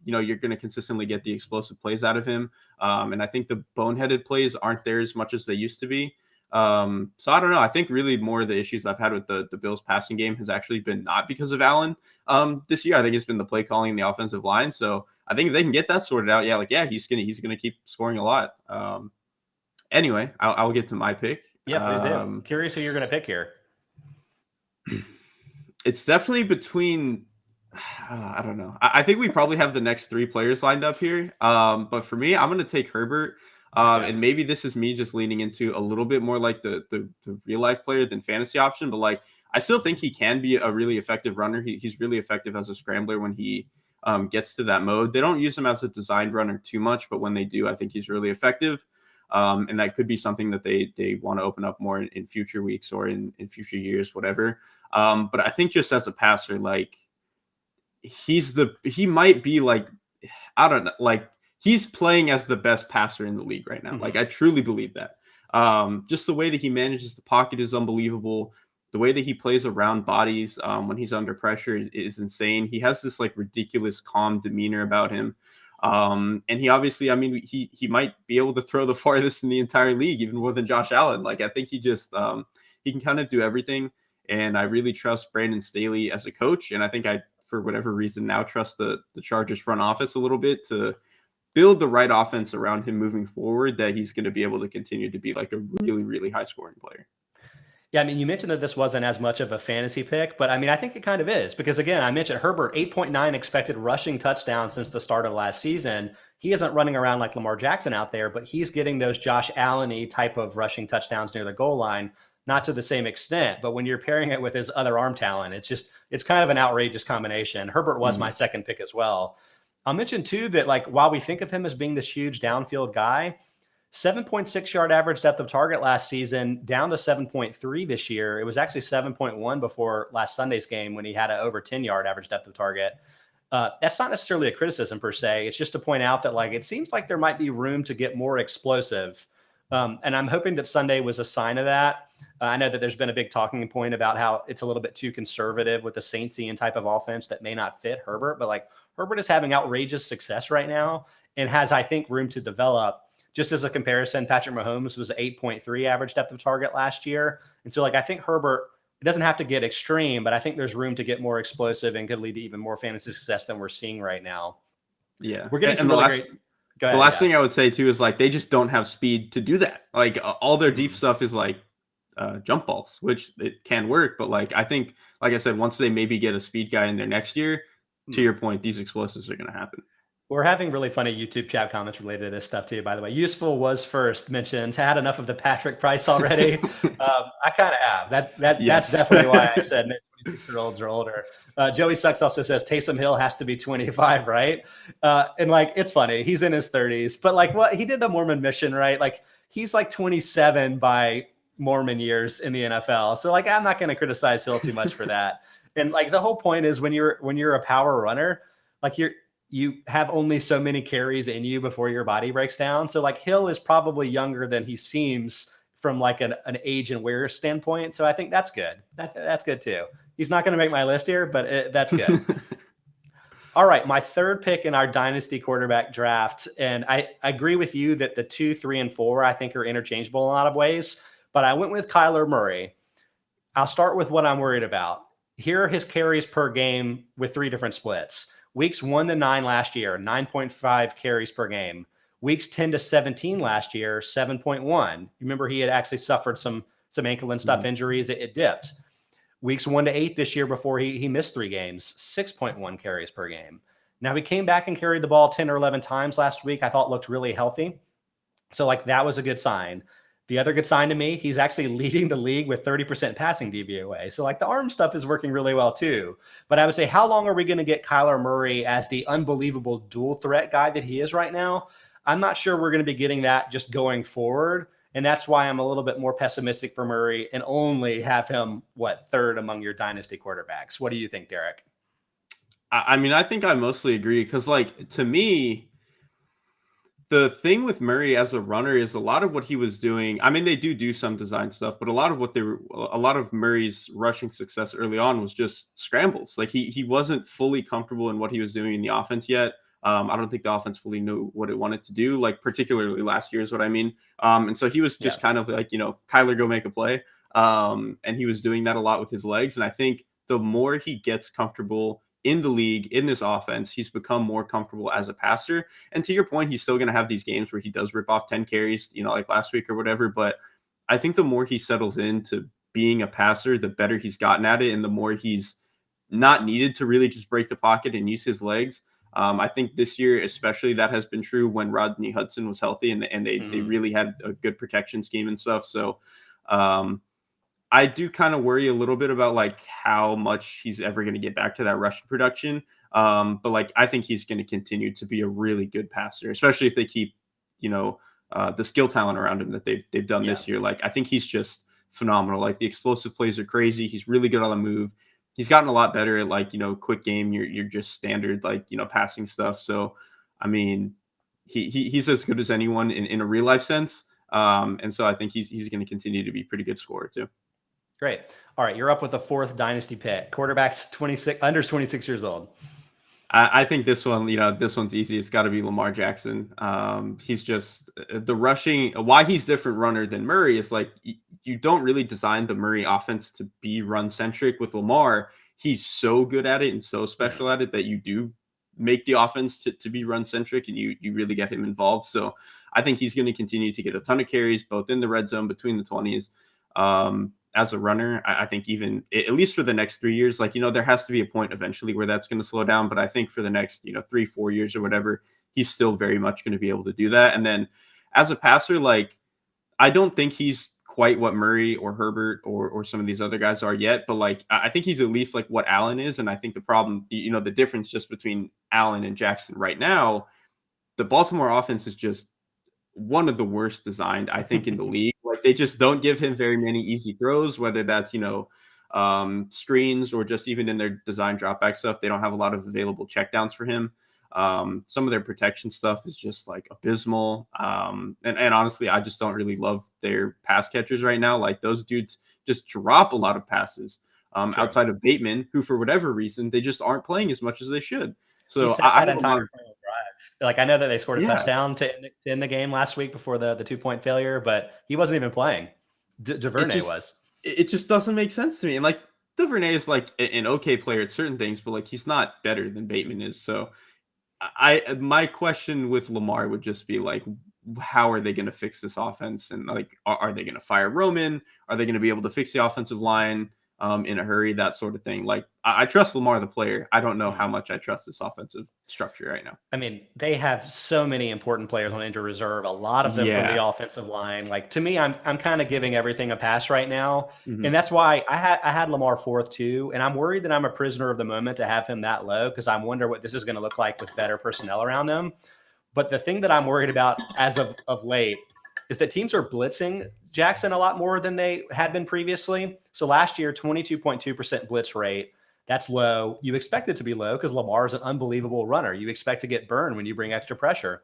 you're going to consistently get the explosive plays out of him. And I think the boneheaded plays aren't there as much as they used to be. So I don't know. I think really more of the issues I've had with the Bills passing game has actually been not because of Allen this year. I think it's been the play calling and the offensive line. So I think if they can get that sorted out, he's gonna keep scoring a lot. Anyway, I'll get to my pick.
Yeah, please do. I'm curious who you're gonna pick here.
It's definitely between I don't know. I think we probably have the next three players lined up here. But for me, I'm gonna take Herbert. And maybe this is me just leaning into a little bit more like the real life player than fantasy option, but like I still think he can be a really effective runner. He's really effective as a scrambler when he gets to that mode. They don't use him as a designed runner too much, but when they do, I think he's really effective. And that could be something that they want to open up more in future weeks or in future years, whatever. But I think just as a passer, like he might be like, I don't know, like, he's playing as the best passer in the league right now. Mm-hmm. Like, I truly believe that. Just the way that he manages the pocket is unbelievable. The way that he plays around bodies when he's under pressure is insane. He has this like ridiculous calm demeanor about him. And he obviously, I mean, he might be able to throw the farthest in the entire league, even more than Josh Allen. Like, I think he just he can kind of do everything. And I really trust Brandon Staley as a coach. And I think for whatever reason, now trust the Chargers front office a little bit to build the right offense around him moving forward, that he's going to be able to continue to be like a really, really high scoring player.
Yeah, I mean, you mentioned that this wasn't as much of a fantasy pick, but I mean, I think it kind of is because, again, I mentioned Herbert, 8.9 expected rushing touchdowns since the start of last season. He isn't running around like Lamar Jackson out there, but he's getting those Josh Allen-y type of rushing touchdowns near the goal line, not to the same extent. But when you're pairing it with his other arm talent, it's kind of an outrageous combination. Herbert was my second pick as well. I'll mention, too, that like while we think of him as being this huge downfield guy, 7.6 yard average depth of target last season, down to 7.3 this year. It was actually 7.1 before last Sunday's game when he had an over 10 yard average depth of target. That's not necessarily a criticism per se. It's just to point out that like it seems like there might be room to get more explosive. And I'm hoping that Sunday was a sign of that. I know that there's been a big talking point about how it's a little bit too conservative with the Saintsian type of offense that may not fit Herbert, but like Herbert is having outrageous success right now and has, I think, room to develop. Just as a comparison, Patrick Mahomes was 8.3 average depth of target last year. And so like, I think Herbert, it doesn't have to get extreme, but I think there's room to get more explosive and could lead to even more fantasy success than we're seeing right now.
Yeah.
We're getting some really great.
Go ahead, the last thing I would say too is like they just don't have speed to do that. Like all their deep stuff is like jump balls, which it can work. But like I think, like I said, once they maybe get a speed guy in there next year, to your point, these explosives are going to happen.
We're having really funny YouTube chat comments related to this stuff too, by the way. Useful was first mentioned. Had enough of the Patrick Price already. I kind of have. That's definitely why I said 26-year-olds or older. Joey Sucks also says Taysom Hill has to be 25, right? And like, it's funny. He's in his 30s, but like, what he did the Mormon mission, right? Like, he's like 27 by Mormon years in the NFL. So like, I'm not going to criticize Hill too much for that. And like, the whole point is when you're a power runner, like you have only so many carries in you before your body breaks down. So like Hill is probably younger than he seems from like an age and wear standpoint. So I think that's good. That's good too. He's not going to make my list here, but that's good. All right. My third pick in our dynasty quarterback draft. And I agree with you that the 2, 3, and 4, I think are interchangeable in a lot of ways, but I went with Kyler Murray. I'll start with what I'm worried about. Here are his carries per game with 3 different splits. Weeks 1 to 9 last year, 9.5 carries per game. Weeks 10 to 17 last year, 7.1. Remember, he had actually suffered some ankle and stuff injuries. It dipped. Weeks 1 to 8 this year before he missed 3 games, 6.1 carries per game. Now, he came back and carried the ball 10 or 11 times last week. I thought looked really healthy. So, like, that was a good sign. The other good sign to me, he's actually leading the league with 30% passing DVOA. So like the arm stuff is working really well too. But I would say, how long are we going to get Kyler Murray as the unbelievable dual threat guy that he is right now? I'm not sure we're going to be getting that just going forward. And that's why I'm a little bit more pessimistic for Murray and only have him, third among your dynasty quarterbacks. What do you think, Derrik?
I mean, I think I mostly agree because like to me, the thing with Murray as a runner is a lot of what he was doing. I mean, they do some design stuff, but a lot of Murray's rushing success early on was just scrambles. Like he wasn't fully comfortable in what he was doing in the offense yet. I don't think the offense fully knew what it wanted to do, like particularly last year is what I mean. And so he was just kind of like, Kyler, go make a play. And he was doing that a lot with his legs. And I think the more he gets comfortable in the league, in this offense, he's become more comfortable as a passer. And to your point, he's still going to have these games where he does rip off 10 carries, like last week or whatever. But I think the more he settles into being a passer, the better he's gotten at it. And the more he's not needed to really just break the pocket and use his legs. I think this year, especially, that has been true when Rodney Hudson was healthy and they really had a good protection scheme and stuff. So I do kind of worry a little bit about like how much he's ever going to get back to that rushing production. But like, I think he's going to continue to be a really good passer, especially if they keep, the skill talent around him that they've done this year. Like, I think he's just phenomenal. Like the explosive plays are crazy. He's really good on the move. He's gotten a lot better at like, quick game. You're just standard, like, passing stuff. So, I mean, he's as good as anyone in a real life sense. And so I think he's going to continue to be a pretty good scorer too.
Great. All right. You're up with the 4th dynasty pick. Quarterback's under 26 years old.
I think this one, this one's easy. It's got to be Lamar Jackson. He's just the rushing. Why he's different runner than Murray is like you don't really design the Murray offense to be run-centric. With Lamar, he's so good at it and so special at it that you do make the offense to be run-centric and you really get him involved. So I think he's going to continue to get a ton of carries, both in the red zone, between the 20s. As a runner, I think even at least for the next 3 years, like, there has to be a point eventually where that's going to slow down. But I think for the next, 3-4 years or whatever, he's still very much going to be able to do that. And then as a passer, like, I don't think he's quite what Murray or Herbert or some of these other guys are yet. But like, I think he's at least like what Allen is. And I think the problem, the difference just between Allen and Jackson right now, the Baltimore offense is just one of the worst designed, I think, in the league. Like they just don't give him very many easy throws, whether that's, screens or just even in their design dropback stuff. They don't have a lot of available checkdowns for him. Some of their protection stuff is just like abysmal. And honestly, I just don't really love their pass catchers right now. Like those dudes just drop a lot of passes outside of Bateman, who for whatever reason, they just aren't playing as much as they should. So I
know that they scored a touchdown to end the game last week before the 2-point failure, but he wasn't even playing. DuVernay was.
It just doesn't make sense to me. And like DuVernay is like an okay player at certain things, but like he's not better than Bateman is. So my question with Lamar would just be like, how are they going to fix this offense? And like, are they going to fire Roman? Are they going to be able to fix the offensive line in a hurry? That sort of thing. Like, I trust Lamar, the player. I don't know how much I trust this offensive structure right now.
I mean, they have so many important players on injured reserve, a lot of them from the offensive line. Like, to me, I'm kind of giving everything a pass right now. And that's why I had Lamar fourth too. And I'm worried that I'm a prisoner of the moment to have him that low, because I wonder what this is going to look like with better personnel around him. But the thing that I'm worried about as of late is that teams are blitzing Jackson a lot more than they had been previously. So last year, 22.2% blitz rate. That's low. You expect it to be low because Lamar is an unbelievable runner. You expect to get burned when you bring extra pressure.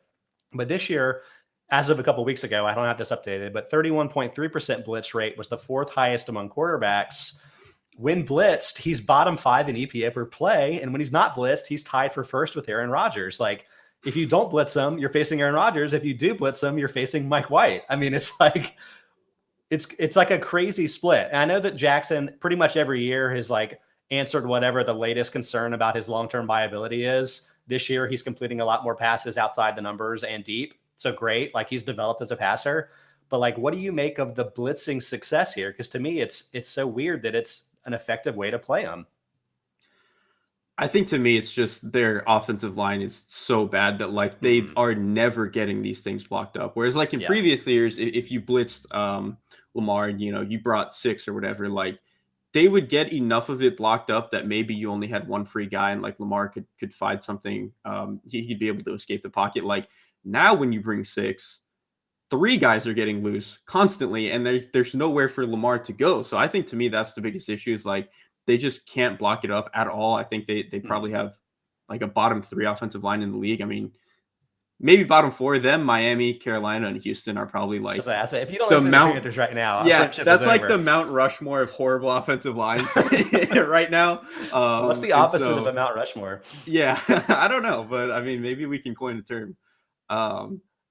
But this year, as of a couple of weeks ago, I don't have this updated, but 31.3% blitz rate was the fourth highest among quarterbacks. When blitzed, he's bottom 5 in EPA per play. And when he's not blitzed, he's tied for first with Aaron Rodgers. Like, if you don't blitz him, you're facing Aaron Rodgers. If you do blitz him, you're facing Mike White. I mean, it's like a crazy split. And I know that Jackson pretty much every year has like answered whatever the latest concern about his long-term viability is. This year, he's completing a lot more passes outside the numbers and deep. So great. Like, he's developed as a passer. But like, what do you make of the blitzing success here? Because to me, it's so weird that it's an effective way to play him.
I think to me, it's just their offensive line is so bad that like they are never getting these things blocked up. Whereas like in previous years, if you blitzed Lamar and, you brought 6 or whatever, like they would get enough of it blocked up that maybe you only had one free guy and like Lamar could find something. He'd be able to escape the pocket. Like now when you bring 6, 3 guys are getting loose constantly and there's nowhere for Lamar to go. So I think to me, that's the biggest issue is like, they just can't block it up at all. I think they probably have like a bottom 3 offensive line in the league. I mean, maybe bottom 4. Them, Miami, Carolina, and Houston are probably like
if you don't
the
Mount right now.
That's like the Mount Rushmore of horrible offensive lines right now.
What's the opposite of a Mount Rushmore?
Yeah, I don't know, but I mean, maybe we can coin a term.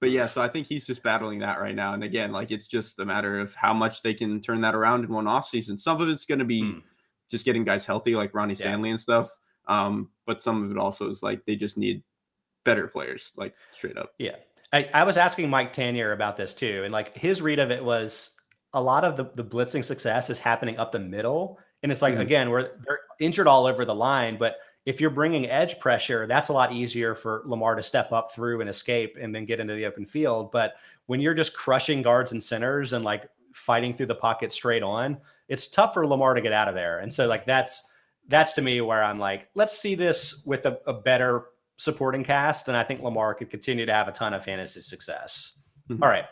But yeah, so I think he's just battling that right now. And again, like it's just a matter of how much they can turn that around in one offseason. Some of it's going to be just getting guys healthy like Ronnie Stanley and stuff. But some of it also is like they just need better players, like straight up.
Yeah. I was asking Mike Tanier about this too. And like his read of it was a lot of the blitzing success is happening up the middle. And it's like, again, they're injured all over the line. But if you're bringing edge pressure, that's a lot easier for Lamar to step up through and escape and then get into the open field. But when you're just crushing guards and centers and like fighting through the pocket straight on, it's tough for Lamar to get out of there. And so like that's to me where I'm like, let's see this with a better supporting cast. And I think Lamar could continue to have a ton of fantasy success. All right,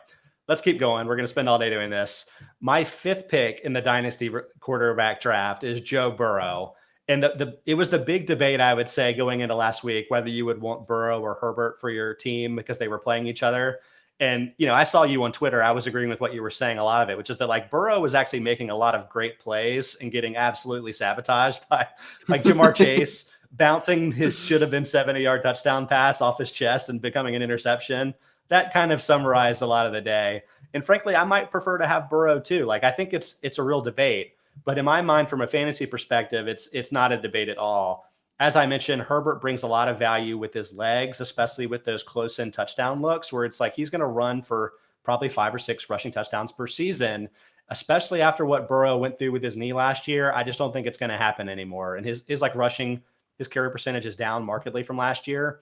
let's keep going. We're going to spend all day doing this. My 5th pick in the Dynasty quarterback draft is Joe Burrow. And it was the big debate, I would say, going into last week, whether you would want Burrow or Herbert for your team because they were playing each other. And, I saw you on Twitter. I was agreeing with what you were saying, a lot of it, which is that like Burrow was actually making a lot of great plays and getting absolutely sabotaged by like Jamar Chase bouncing his should have been 70-yard touchdown pass off his chest and becoming an interception. That kind of summarized a lot of the day. And frankly, I might prefer to have Burrow too. Like, I think it's a real debate, but in my mind, from a fantasy perspective, it's not a debate at all. As I mentioned, Herbert brings a lot of value with his legs, especially with those close-in touchdown looks where it's like he's going to run for probably 5 or 6 rushing touchdowns per season, especially after what Burrow went through with his knee last year. I just don't think it's going to happen anymore. And his like rushing, his carry percentage is down markedly from last year.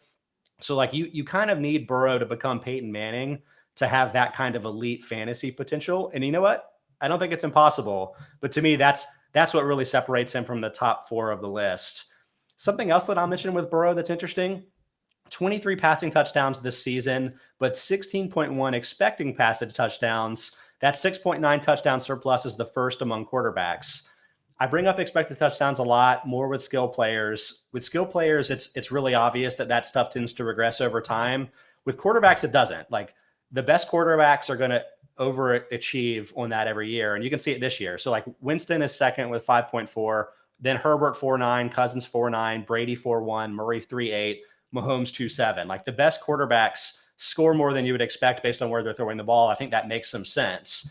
So like you kind of need Burrow to become Peyton Manning to have that kind of elite fantasy potential. And you know what? I don't think it's impossible, but to me, that's what really separates him from the top 4 of the list. Something else that I'll mention with Burrow that's interesting, 23 passing touchdowns this season, but 16.1 expecting passing touchdowns. That 6.9 touchdown surplus is the first among quarterbacks. I bring up expected touchdowns a lot, more with skill players. With skill players, it's really obvious that stuff tends to regress over time. With quarterbacks, it doesn't. Like the best quarterbacks are going to overachieve on that every year. And you can see it this year. So like Winston is second with 5.4, then Herbert 4.9, Cousins 4.9, Brady 4.1, Murray 3.8, Mahomes 2.7. Like the best quarterbacks score more than you would expect based on where they're throwing the ball. I think that makes some sense.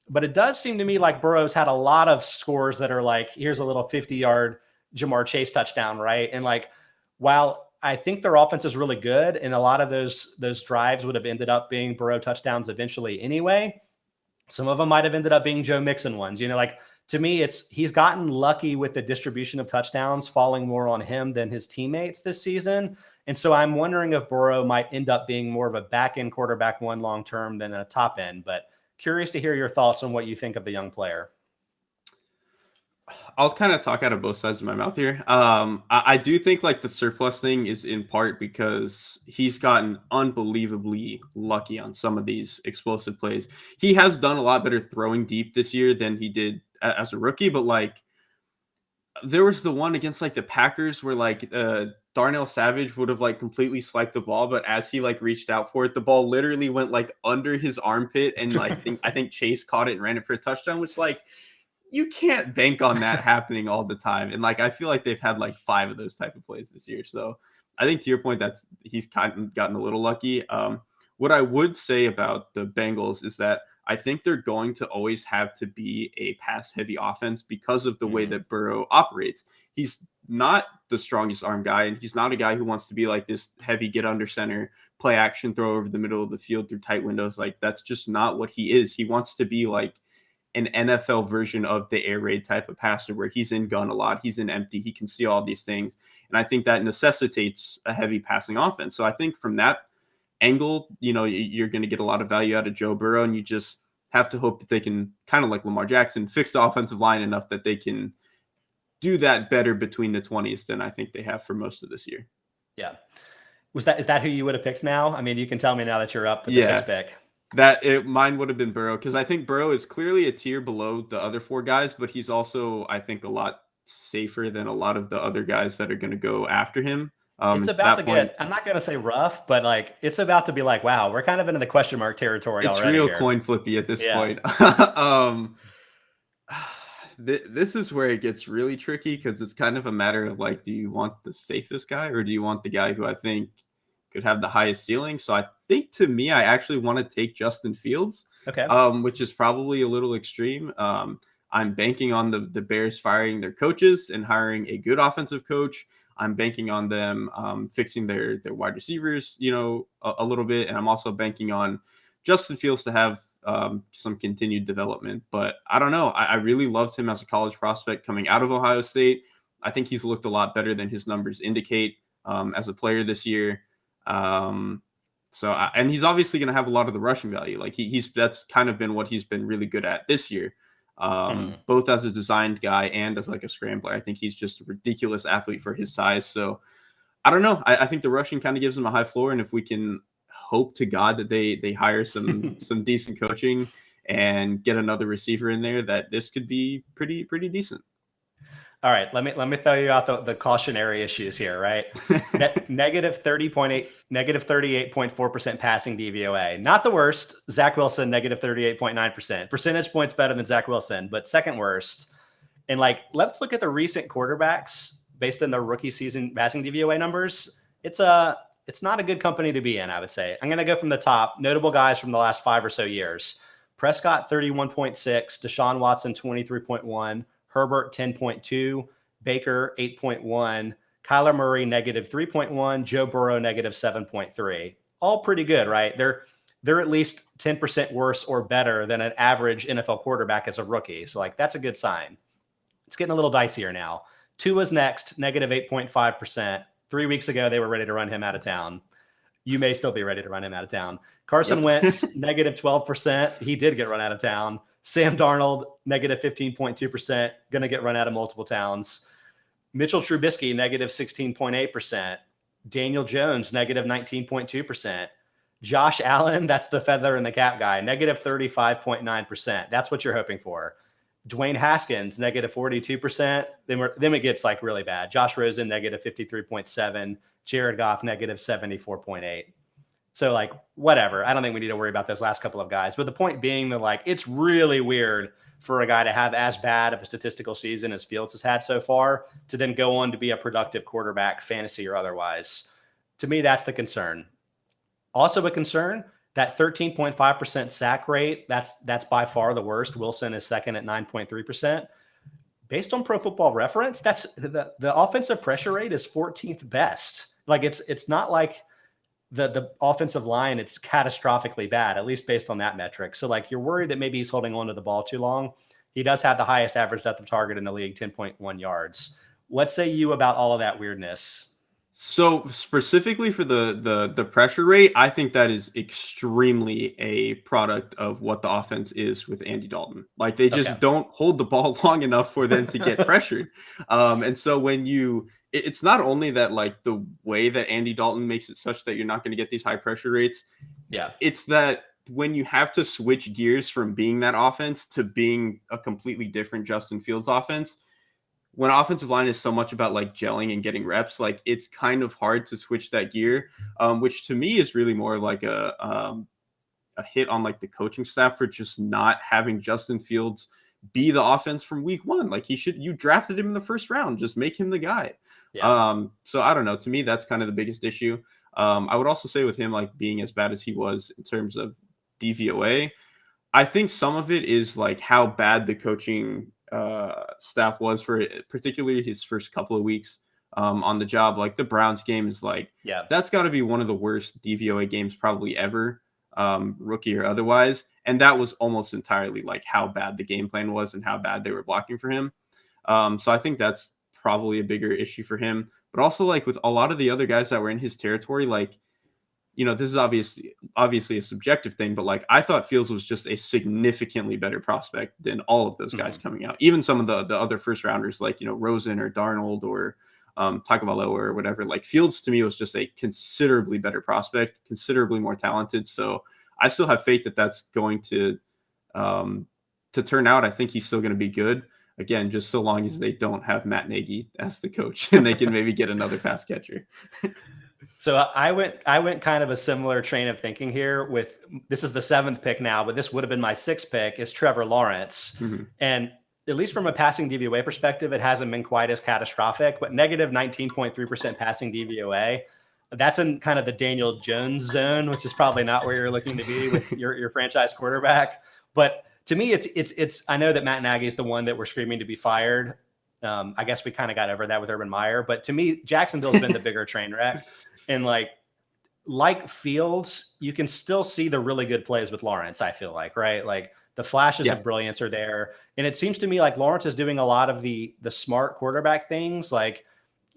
But it does seem to me like Burrow's had a lot of scores that are like, here's a little 50-yard Jamar Chase touchdown, right? And like, while I think their offense is really good, and a lot of those drives would have ended up being Burrow touchdowns eventually anyway. Some of them might have ended up being Joe Mixon ones. Like to me, he's gotten lucky with the distribution of touchdowns falling more on him than his teammates this season. And so I'm wondering if Burrow might end up being more of a back-end quarterback one long-term than a top-end. But curious to hear your thoughts on what you think of the young player.
I'll kind of talk out of both sides of my mouth here. I do think like the surplus thing is in part because he's gotten unbelievably lucky on some of these explosive plays. He has done a lot better throwing deep this year than he did as a rookie, but like there was the one against like the Packers where like Darnell Savage would have like completely swiped the ball, but as he like reached out for it, the ball literally went like under his armpit, and like I think Chase caught it and ran it for a touchdown, which like you can't bank on that happening all the time. And like I feel like they've had like 5 of those type of plays this year. So I think to your point, he's kind of gotten a little lucky. What I would say about the Bengals is that I think they're going to always have to be a pass-heavy offense because of the way that Burrow operates. He's not the strongest arm guy, and he's not a guy who wants to be like this heavy get under center, play action, throw over the middle of the field through tight windows. Like that's just not what he is. He wants to be like an NFL version of the air raid type of passer where he's in gun a lot, he's in empty, he can see all these things. And I think that necessitates a heavy passing offense. So I think from that angle, you're going to get a lot of value out of Joe Burrow, and you just have to hope that they can, kind of like Lamar Jackson, fix the offensive line enough that they can do that better between the 20s than I think they have for most of this year.
Yeah. Is that who you would have picked now? I mean, you can tell me now that you're up with the 6th pick.
Mine would have been Burrow, because I think Burrow is clearly a tier below the other 4 guys, but he's also, I think, a lot safer than a lot of the other guys that are going to go after him.
It's about to get, I'm not going to say rough, but like it's about to be like, wow, we're kind of into the question mark territory already.
It's real
here.
Coin flippy at this point. This is where it gets really tricky, because it's kind of a matter of like, do you want the safest guy, or do you want the guy who I think could have the highest ceiling? So I think, to me, I actually want to take Justin Fields, which is probably a little extreme. I'm banking on the Bears firing their coaches and hiring a good offensive coach. I'm banking on them fixing their wide receivers, a little bit. And I'm also banking on Justin Fields to have some continued development. But I don't know. I really loved him as a college prospect coming out of Ohio State. I think he's looked a lot better than his numbers indicate as a player this year. And he's obviously going to have a lot of the rushing value. Like that's kind of been what he's been really good at this year. Both as a designed guy and as like a scrambler. I think he's just a ridiculous athlete for his size. So I don't know. I think the rushing kind of gives him a high floor. And if we can hope to God that they hire some decent coaching and get another receiver in there, that this could be pretty decent.
All right, let me throw you out the cautionary issues here, right? Negative 38.4% passing DVOA. Not the worst. Zach Wilson, negative 38.9%. Percentage points better than Zach Wilson, but second worst. And like, let's look at the recent quarterbacks based on their rookie season passing DVOA numbers. It's not a good company to be in, I would say. I'm going to go from the top. Notable guys from the last 5 or so years. Prescott, 31.6. Deshaun Watson, 23.1. Herbert, 10.2, Baker, 8.1, Kyler Murray, negative 3.1, Joe Burrow, negative 7.3. All pretty good, right? They're at least 10% worse or better than an average NFL quarterback as a rookie. So like, that's a good sign. It's getting a little dicier now. Tua's next, negative 8.5%. 3 weeks ago, they were ready to run him out of town. You may still be ready to run him out of town. Carson Wentz, negative 12%. He did get run out of town. Sam Darnold, negative 15.2%, going to get run out of multiple towns. Mitchell Trubisky, negative 16.8%. Daniel Jones, negative 19.2%. Josh Allen, that's the feather in the cap guy, negative 35.9%. That's what you're hoping for. Dwayne Haskins, negative 42%. Then it gets like really bad. Josh Rosen, negative 53.7%. Jared Goff, negative 74.8%. So like, whatever. I don't think we need to worry about those last couple of guys. But the point being that like, it's really weird for a guy to have as bad of a statistical season as Fields has had so far to then go on to be a productive quarterback, fantasy or otherwise. To me, that's the concern. Also a concern, that 13.5% sack rate, that's by far the worst. Wilson is second at 9.3%. Based on Pro Football Reference, that's the offensive pressure rate is 14th best Like it's not like the offensive line, it's catastrophically bad, at least based on that metric. So like you're worried that maybe he's holding on to the ball too long. He does have the highest average depth of target in the league, 10.1 yards. What say you about all of that weirdness?
So specifically for the pressure rate, I think that is extremely a product of what the offense is with Andy Dalton. Like they just
Okay.
don't hold the ball long enough for them to get pressured. And so when it's not only that like the way that Andy Dalton makes it such that you're not going to get these high pressure rates.
Yeah.
It's that when you have to switch gears from being that offense to being a completely different Justin Fields offense, when offensive line is so much about like gelling and getting reps, like it's kind of hard to switch that gear, which to me is really more like a hit on like the coaching staff for just not having Justin Fields be the offense from week one. Like you drafted him in the first round, just make him the guy.
Yeah.
So I don't know. To me, that's kind of the biggest issue. I would also say with him like being as bad as he was in terms of DVOA, I think some of it is like how bad the coaching staff was for particularly his first couple of weeks on the job. Like the Browns game is like, that's got to be one of the worst DVOA games probably ever, rookie or otherwise. And that was almost entirely like how bad the game plan was and how bad they were blocking for him. So I think that's probably a bigger issue for him. But also like with a lot of the other guys that were in his territory, like, you know, this is obviously a subjective thing, but like I thought Fields was just a significantly better prospect than all of those guys coming out. Even some of the other first rounders, like, you know, Rosen or Darnold or Tagovailoa or whatever. Like Fields to me was just a considerably better prospect, considerably more talented. So I still have faith that that's going to turn out. I think he's still going to be good. Again, just so long as they don't have Matt Nagy as the coach and they can maybe get another pass catcher.
So I went kind of a similar train of thinking here with, this is the 7th pick now, but this would have been my 6th pick, is Trevor Lawrence.
Mm-hmm.
And at least from a passing DVOA perspective, it hasn't been quite as catastrophic, but negative 19.3% passing DVOA. That's in kind of the Daniel Jones zone, which is probably not where you're looking to be with your franchise quarterback. But to me, it's I know that Matt Nagy is the one that we're screaming to be fired. I guess we kind of got over that with Urban Meyer, but to me, Jacksonville's been the bigger train wreck. And like Fields, you can still see the really good plays with Lawrence, I feel like, right? Like the flashes of brilliance are there. And it seems to me like Lawrence is doing a lot of the smart quarterback things, like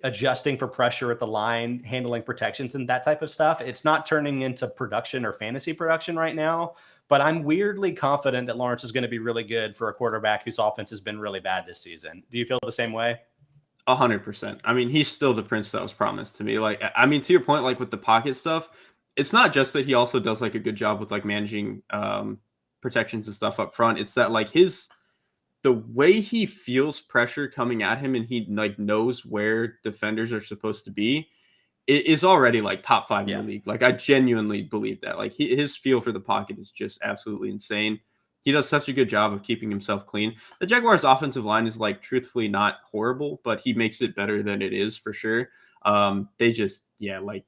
adjusting for pressure at the line, handling protections and that type of stuff. It's not turning into production or fantasy production right now, but I'm weirdly confident that Lawrence is going to be really good for a quarterback whose offense has been really bad this season. Do you feel the same way?
100%. I mean, he's still the prince that was promised to me. Like, I mean, to your point, like with the pocket stuff, it's not just that he also does like a good job with like managing protections and stuff up front. It's that like the way he feels pressure coming at him and he like knows where defenders are supposed to be, it is already like top 5 in the league. Like I genuinely believe that. Like his feel for the pocket is just absolutely insane. He does such a good job of keeping himself clean. The Jaguars' offensive line is like truthfully not horrible, but he makes it better than it is for sure. They just, like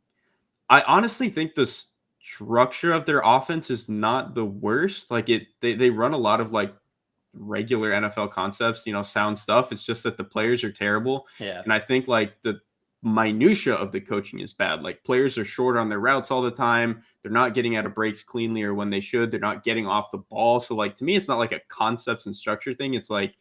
I honestly think the structure of their offense is not the worst. Like they run a lot of like regular NFL concepts, you know, sound stuff. It's just that the players are terrible.
Yeah.
And I think like the minutia of the coaching is bad. Like players are short on their routes all the time. They're not getting out of breaks cleanly or when they should. They're not getting off the ball. So like to me, it's not like a concepts and structure thing. It's like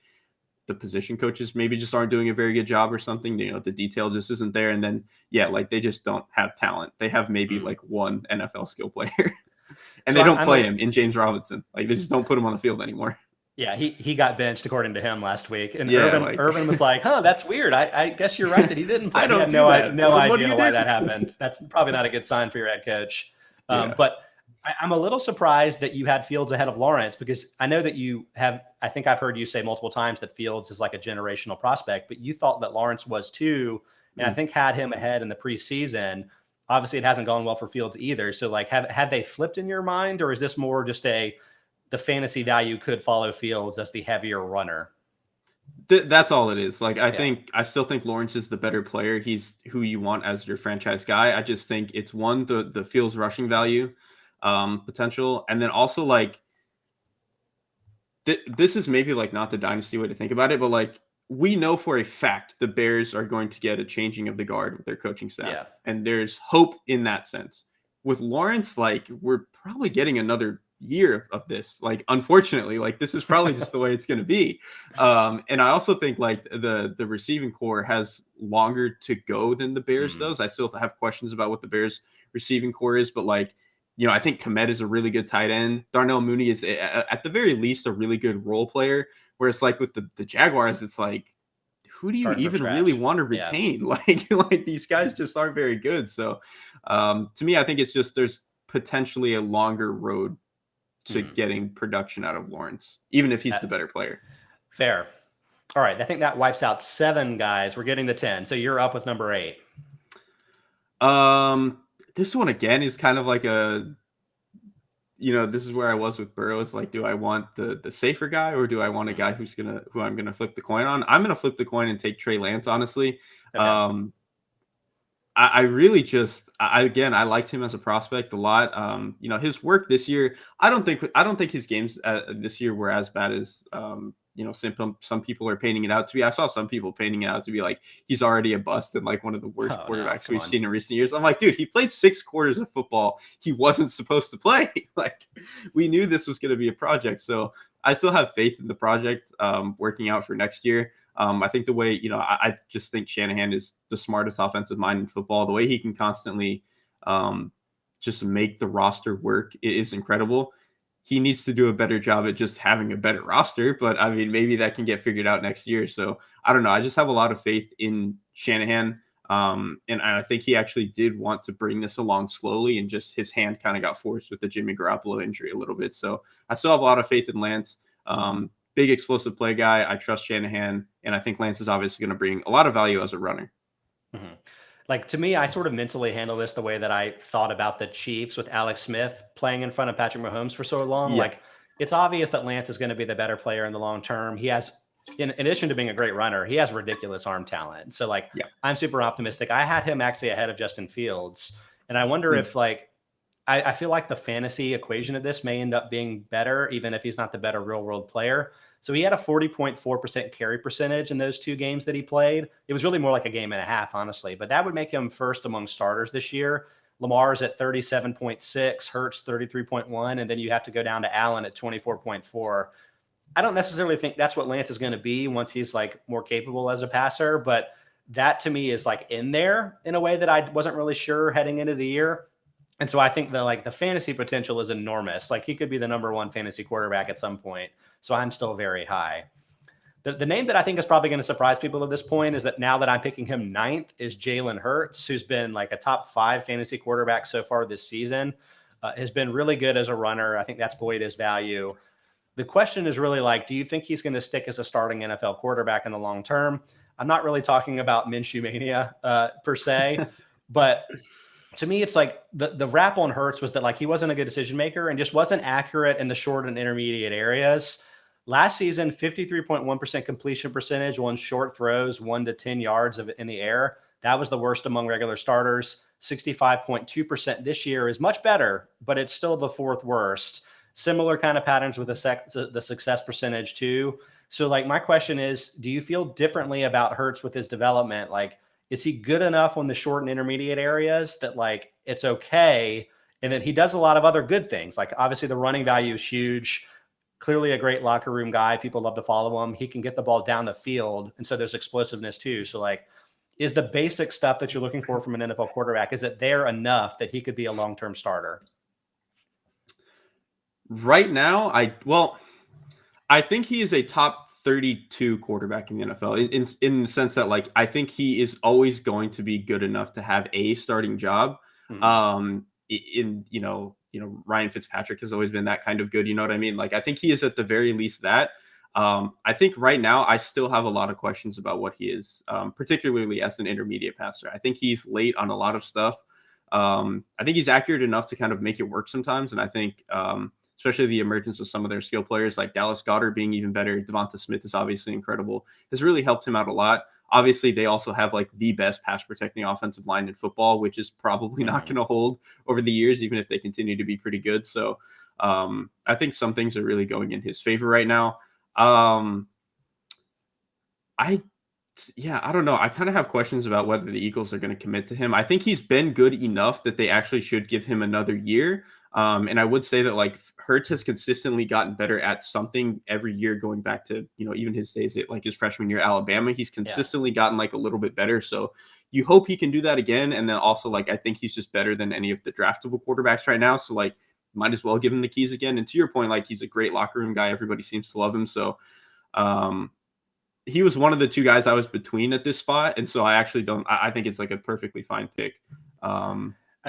the position coaches maybe just aren't doing a very good job or something. You know, the detail just isn't there. And then like they just don't have talent. They have maybe like one NFL skill player and so they don't play him in James Robinson. Like they just don't put him on the field anymore.
Yeah, he got benched according to him last week, and Urban was like, "Huh, that's weird. I guess you're right that he didn't play." I
don't
no idea why that happened. That's probably not a good sign for your head coach. But I'm a little surprised that you had Fields ahead of Lawrence because I know that you have. I think I've heard you say multiple times that Fields is like a generational prospect, but you thought that Lawrence was too, and I think had him ahead in the preseason. Obviously, it hasn't gone well for Fields either. So, like, had they flipped in your mind, or is this more just the fantasy value could follow Fields as the heavier runner?
That's all it is. Like, I still think Lawrence is the better player. He's who you want as your franchise guy. I just think it's one, the Fields rushing value potential. And then also like, this is maybe like not the dynasty way to think about it, but like we know for a fact the Bears are going to get a changing of the guard with their coaching staff.
Yeah.
And there's hope in that sense. With Lawrence, like, we're probably getting another year of this. Like, unfortunately, like, this is probably just the way it's going to be. And I also think, like, the receiving core has longer to go than the Bears does. I still have questions about what the Bears receiving core is, but, like, you know, I think Kmet is a really good tight end. Darnell Mooney is, at the very least, a really good role player. Whereas, like, with the Jaguars, it's like, who do you even really want to retain? Yeah. Like these guys just aren't very good. So to me, I think it's just there's potentially a longer road to getting production out of Lawrence, even if he's the better player.
Fair. All right. I think that wipes out 7 guys. We're getting to 10. So you're up with number 8.
This one again is kind of like a, you know, this is where I was with Burrow. It's like, do I want the safer guy, or do I want a guy who I'm gonna flip the coin on? I'm gonna flip the coin and take Trey Lance, honestly. Okay. I really just, I liked him as a prospect a lot. You know, his work this year, I don't think his games this year were as bad as you know, some people are painting it out to be. I saw some people painting it out to be like he's already a bust and like one of the worst quarterbacks we've seen in recent years. I'm like, dude, he played 6 quarters of football he wasn't supposed to play. Like, we knew this was going to be a project. So I still have faith in the project working out for next year. I think the way, you know, I just think Shanahan is the smartest offensive mind in football. The way he can constantly just make the roster work is incredible. He needs to do a better job at just having a better roster, but I mean, maybe that can get figured out next year. So I don't know. I just have a lot of faith in Shanahan. And I think he actually did want to bring this along slowly, and just his hand kind of got forced with the Jimmy Garoppolo injury a little bit. So I still have a lot of faith in Lance. Big explosive play guy. I trust Shanahan, and I think Lance is obviously going to bring a lot of value as a runner.
Mm-hmm. Like, to me, I sort of mentally handle this the way that I thought about the Chiefs with Alex Smith playing in front of Patrick Mahomes for so long. Yeah. Like, it's obvious that Lance is going to be the better player in the long term. He has, in addition to being a great runner, he has ridiculous arm talent. So, like, I'm super optimistic. I had him actually ahead of Justin Fields. And I wonder if, like, I feel like the fantasy equation of this may end up being better, even if he's not the better real world player. So he had a 40.4% carry percentage in those 2 games that he played. It was really more like a game and a half, honestly, but that would make him first among starters this year. Lamar's at 37.6, Hurts 33.1, and then you have to go down to Allen at 24.4. I don't necessarily think that's what Lance is going to be once he's like more capable as a passer, but that to me is like in there in a way that I wasn't really sure heading into the year. And so I think that like the fantasy potential is enormous. Like, he could be the number 1 fantasy quarterback at some point. So I'm still very high. The name that I think is probably going to surprise people at this point is that now that I'm picking him 9th is Jalen Hurts, who's been like a top 5 fantasy quarterback so far this season. Has been really good as a runner. I think that's buoyed his value. The question is really like, do you think he's going to stick as a starting NFL quarterback in the long term? I'm not really talking about Minshew mania per se, but to me, it's like the rap on Hurts was that like he wasn't a good decision maker and just wasn't accurate in the short and intermediate areas. Last season, 53.1% completion percentage on short throws, 1 to 10 yards in the air. That was the worst among regular starters. 65.2% this year is much better, but it's still the 4th worst. Similar kind of patterns with the success percentage too. So like, my question is, do you feel differently about Hurts with his development? Like, is he good enough on the short and intermediate areas that like it's okay? And then he does a lot of other good things. Like, obviously the running value is huge. Clearly a great locker room guy. People love to follow him. He can get the ball down the field. And so there's explosiveness too. So like, is the basic stuff that you're looking for from an NFL quarterback, is it there enough that he could be a long-term starter?
Right now, I think he is a top 32 quarterback in the NFL in the sense that, like, I think he is always going to be good enough to have a starting job. In you know, Ryan Fitzpatrick has always been that kind of good. You know what I mean? Like, I think he is at the very least that. I think right now I still have a lot of questions about what he is, particularly as an intermediate passer. I think he's late on a lot of stuff. I think he's accurate enough to kind of make it work sometimes, and I think especially the emergence of some of their skill players like Dallas Goedert being even better. DeVonta Smith is obviously incredible, has really helped him out a lot. Obviously, they also have like the best pass protecting offensive line in football, which is probably not going to hold over the years, even if they continue to be pretty good. So I think some things are really going in his favor right now. I don't know. I kind of have questions about whether the Eagles are going to commit to him. I think he's been good enough that they actually should give him another year. And I would say that like Hurts has consistently gotten better at something every year, going back to, even his days at like his freshman year at Alabama. He's consistently gotten like a little bit better. So you hope he can do that again. And then also like I think he's just better than any of the draftable quarterbacks right now. So like might as well give him the keys again. And to your point, like he's a great locker room guy. Everybody seems to love him. So he was one of the two guys I was between at this spot. And so I actually I think it's like a perfectly fine pick.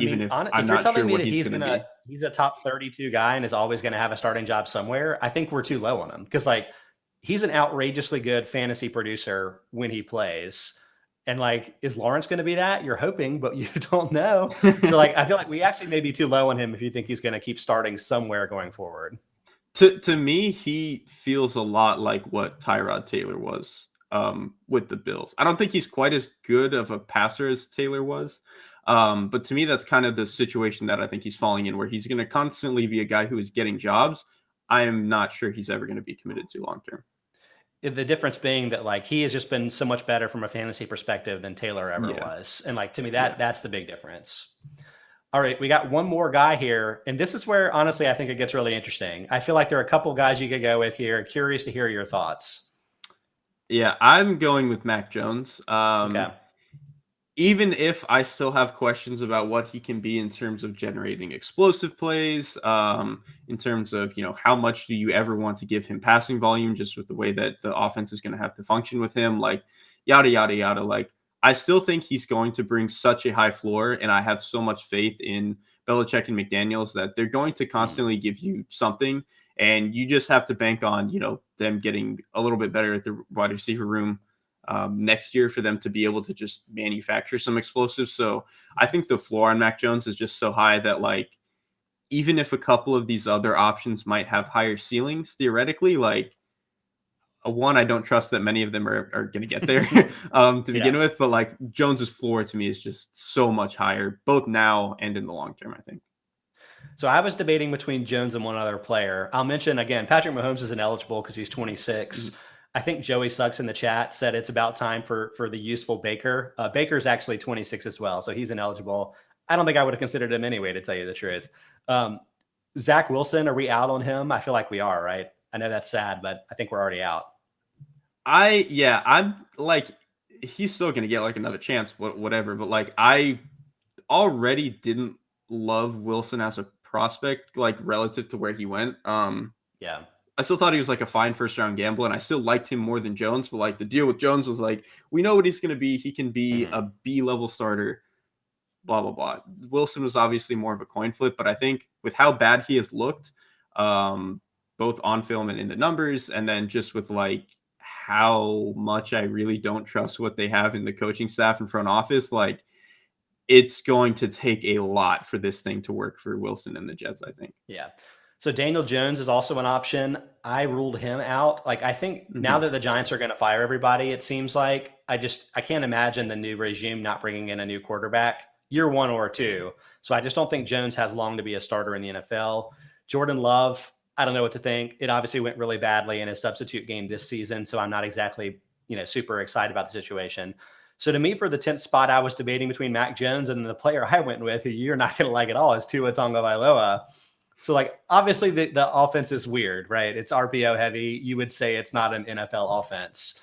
Even if I'm
you're
not
telling
sure
me
what
that
he's going to be.
he's a top 32 guy and is always going to have a starting job somewhere, I think we're too low on him, because like he's an outrageously good fantasy producer when he plays. And like, is Lawrence going to be that? You're hoping, but you don't know. So like, I feel like we actually may be too low on him if you think he's going to keep starting somewhere going forward.
To me, he feels a lot like what Tyrod Taylor was with the Bills. I don't think he's quite as good of a passer as Taylor was. But to me, that's kind of the situation that I think he's falling in, where he's going to constantly be a guy who is getting jobs. I am not sure he's ever going to be committed to long term.
The difference being that like he has just been so much better from a fantasy perspective than Taylor ever
Yeah.
was. And like, to me, that's the big difference. All right, we got one more guy here, and this is where honestly I think it gets really interesting. I feel like there are a couple guys you could go with here. Curious to hear your thoughts.
Yeah, I'm going with Mac Jones.
Okay.
Even if I still have questions about what he can be in terms of generating explosive plays, in terms of, how much do you ever want to give him passing volume, just with the way that the offense is going to have to function with him, like yada, yada, yada. Like, I still think he's going to bring such a high floor, and I have so much faith in Belichick and McDaniels that they're going to constantly give you something, and you just have to bank on, them getting a little bit better at the wide receiver room next year for them to be able to just manufacture some explosives. So I think the floor on Mac Jones is just so high that like, even if a couple of these other options might have higher ceilings, theoretically, like I don't trust that many of them are going to get there to begin with. But like Jones's floor to me is just so much higher, both now and in the long term, I think.
So I was debating between Jones and one other player. I'll mention again, Patrick Mahomes is ineligible because he's 26. I think Joey Sucks in the chat said it's about time for the useful Baker. Baker's actually 26 as well, so he's ineligible. I don't think I would have considered him anyway, to tell you the truth. Zach Wilson, are we out on him? I feel like we are, right? I know that's sad, but I think we're already out.
I'm like, he's still going to get like another chance, whatever. But like, I already didn't love Wilson as a prospect, like relative to where he went. I still thought he was like a fine first round gamble, and I still liked him more than Jones. But like the deal with Jones was like, we know what he's going to be. He can be a B level starter, blah, blah, blah. Wilson was obviously more of a coin flip, but I think with how bad he has looked, both on film and in the numbers, and then just with like how much I really don't trust what they have in the coaching staff and front office, like it's going to take a lot for this thing to work for Wilson and the Jets, I think.
Yeah. So Daniel Jones is also an option. I ruled him out. Like, I think now that the Giants are going to fire everybody, it seems like I can't imagine the new regime not bringing in a new quarterback year one or two. So I just don't think Jones has long to be a starter in the NFL. Jordan Love, I don't know what to think. It obviously went really badly in his substitute game this season, so I'm not exactly, super excited about the situation. So to me, for the 10th spot, I was debating between Mac Jones and the player I went with, who you're not going to like at all, is Tua Tagovailoa. So like, obviously the offense is weird, right? It's RPO heavy. You would say it's not an NFL offense.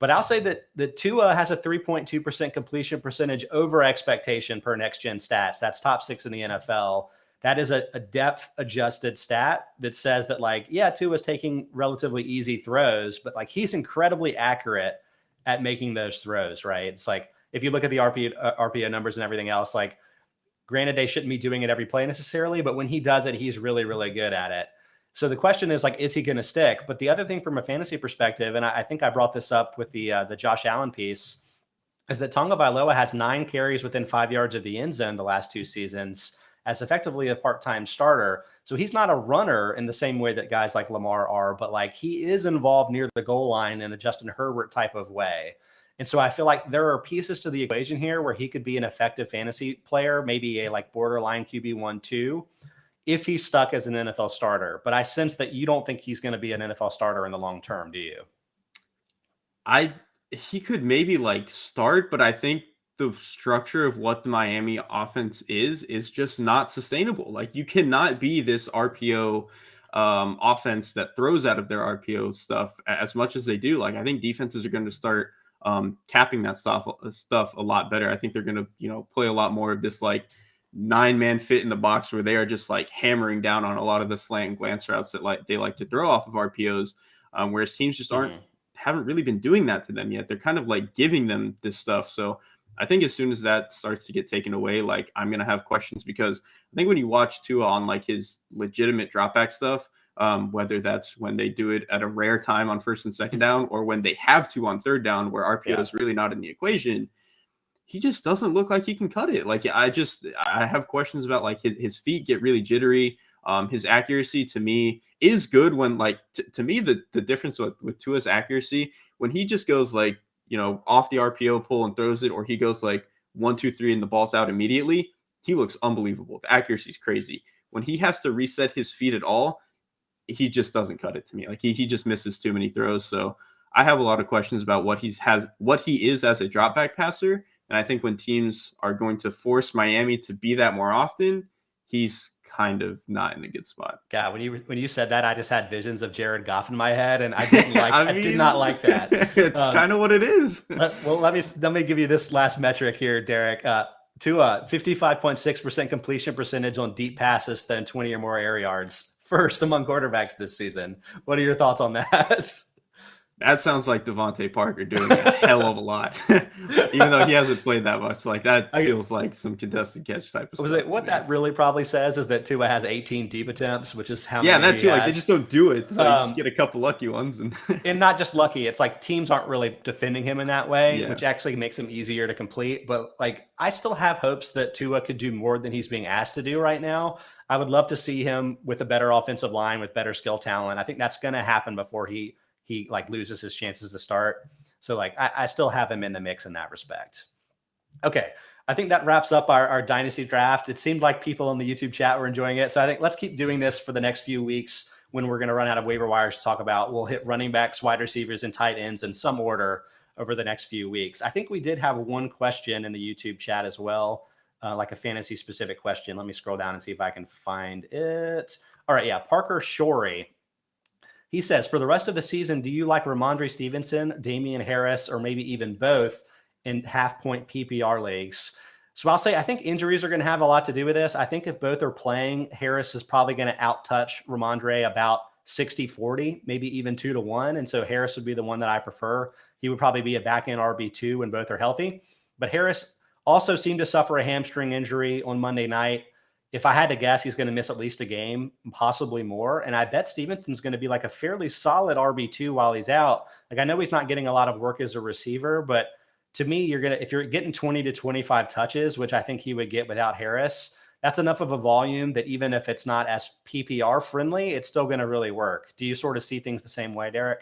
But I'll say that Tua has a 3.2% completion percentage over expectation per next gen stats. That's top 6 in the NFL. That is a depth adjusted stat that says that like, yeah, Tua's taking relatively easy throws, but like he's incredibly accurate at making those throws, right? It's like, if you look at the RPO numbers and everything else, like granted, they shouldn't be doing it every play necessarily, but when he does it, he's really, really good at it. So the question is like, is he going to stick? But the other thing from a fantasy perspective, and I think I brought this up with the Josh Allen piece, is that Tagovailoa has 9 carries within 5 yards of the end zone the last 2 seasons as effectively a part-time starter. So he's not a runner in the same way that guys like Lamar are, but like he is involved near the goal line in a Justin Herbert type of way. And so I feel like there are pieces to the equation here where he could be an effective fantasy player, maybe a like borderline QB 1-2, if he's stuck as an NFL starter. But I sense that you don't think he's going to be an NFL starter in the long term, do you?
he could maybe like start, but I think the structure of what the Miami offense is just not sustainable. Like you cannot be this RPO offense that throws out of their RPO stuff as much as they do. Like I think defenses are going to start capping that stuff a lot better. I think they're going to, play a lot more of this like 9-man fit in the box where they are just like hammering down on a lot of the slant and glance routes that they like to throw off of RPOs. Whereas teams just haven't really been doing that to them yet. They're kind of like giving them this stuff. So I think as soon as that starts to get taken away, like I'm going to have questions, because I think when you watch Tua on like his legitimate drop back stuff, whether that's when they do it at a rare time on first and second down, or when they have to on third down where RPO is really not in the equation, he just doesn't look like he can cut it. Like I have questions about like his feet get really jittery. His accuracy to me is good when like to me the difference with Tua's accuracy, when he just goes like off the RPO pull and throws it, or he goes like 1, 2, 3 and the ball's out immediately, he looks unbelievable. The accuracy is crazy. When he has to reset his feet at all, he just doesn't cut it to me. Like he just misses too many throws. So I have a lot of questions about what he is as a drop back passer. And I think when teams are going to force Miami to be that more often, he's kind of not in a good spot.
Yeah, when you said that, I just had visions of Jared Goff in my head, and I didn't like. I did not like that.
It's kind of what it is.
Well, let me give you this last metric here, Derrik. Tua, 55.6% completion percentage on deep passes than 20 or more air yards, first among quarterbacks this season. What are your thoughts on that?
That sounds like DeVante Parker doing a hell of a lot, even though he hasn't played that much. Like that feels like some contested catch type of stuff.
What that really probably says is that Tua has 18 deep attempts, which is how many
that too.
he has.
Like they just don't do it. So you just get a couple lucky ones,
and not just lucky. It's like teams aren't really defending him in that way, which actually makes him easier to complete. But like I still have hopes that Tua could do more than he's being asked to do right now. I would love to see him with a better offensive line, with better skill talent. I think that's going to happen before he like loses his chances to start. So like, I still have him in the mix in that respect. Okay. I think that wraps up our dynasty draft. It seemed like people in the YouTube chat were enjoying it. So I think let's keep doing this for the next few weeks when we're going to run out of waiver wires to talk about. We'll hit running backs, wide receivers, and tight ends in some order over the next few weeks. I think we did have one question in the YouTube chat as well, like a fantasy specific question. Let me scroll down and see if I can find it. All right. Yeah. Parker Shorey. He says, for the rest of the season, do you like Ramondre Stevenson, Damian Harris, or maybe even both in half-point PPR leagues? So I'll say I think injuries are going to have a lot to do with this. I think if both are playing, Harris is probably going to out-touch Ramondre about 60-40, maybe even 2-1. And so Harris would be the one that I prefer. He would probably be a back-end RB2 when both are healthy. But Harris also seemed to suffer a hamstring injury on Monday night. If I had to guess, he's going to miss at least a game, possibly more. And I bet Stevenson's going to be like a fairly solid RB2 while he's out. Like I know he's not getting a lot of work as a receiver, but to me, if you're getting 20 to 25 touches, which I think he would get without Harris, that's enough of a volume that even if it's not as PPR friendly, it's still going to really work. Do you sort of see things the same way, Derrik?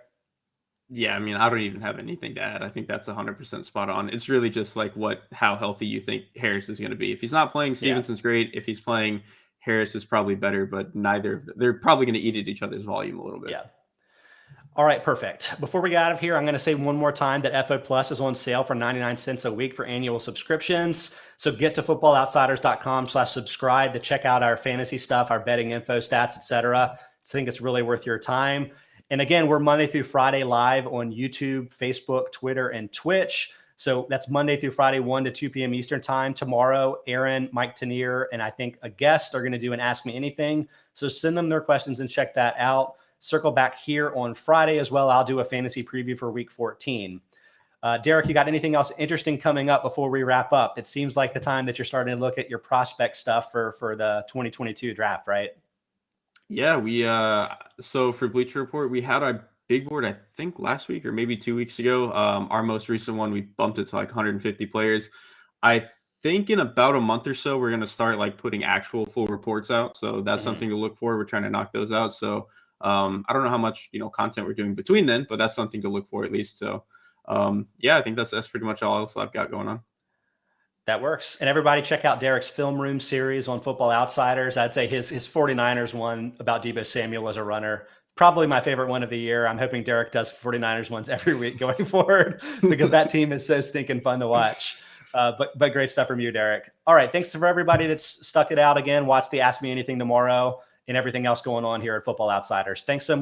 Yeah, I mean, I don't even have anything to add. I think that's 100% spot on. It's really just like how healthy you think Harris is going to be. If he's not playing, Stevenson's great. If he's playing, Harris is probably better, but they're probably going to eat at each other's volume a little bit.
Yeah. All right, perfect. Before we get out of here, I'm going to say one more time that FO Plus is on sale for 99 cents a week for annual subscriptions. So get to footballoutsiders.com/subscribe to check out our fantasy stuff, our betting info, stats, etc. I think it's really worth your time. And again, we're Monday through Friday live on YouTube, Facebook, Twitter, and Twitch. So that's Monday through Friday, 1 to 2 p.m. Eastern time. Tomorrow, Aaron, Mike Tanier, and I think a guest are going to do an Ask Me Anything. So send them their questions and check that out. Circle back here on Friday as well. I'll do a fantasy preview for week 14. Derrik, you got anything else interesting coming up before we wrap up? It seems like the time that you're starting to look at your prospect stuff for the 2022 draft, right?
Yeah, so for Bleacher Report, we had our big board, I think last week or maybe 2 weeks ago. Our most recent one, we bumped it to like 150 players. I think in about a month or so, we're going to start like putting actual full reports out. So that's something to look for. We're trying to knock those out. So I don't know how much, content we're doing between then, but that's something to look for at least. So I think that's pretty much all else I've got going on.
That works. And everybody check out Derrick's Film Room series on Football Outsiders. I'd say his 49ers one about Deebo Samuel as a runner, probably my favorite one of the year. I'm hoping Derrick does 49ers ones every week going forward because that team is so stinking fun to watch. But great stuff from you, Derrik. All right. Thanks for everybody that's stuck it out again. Watch the Ask Me Anything tomorrow and everything else going on here at Football Outsiders. Thanks so much.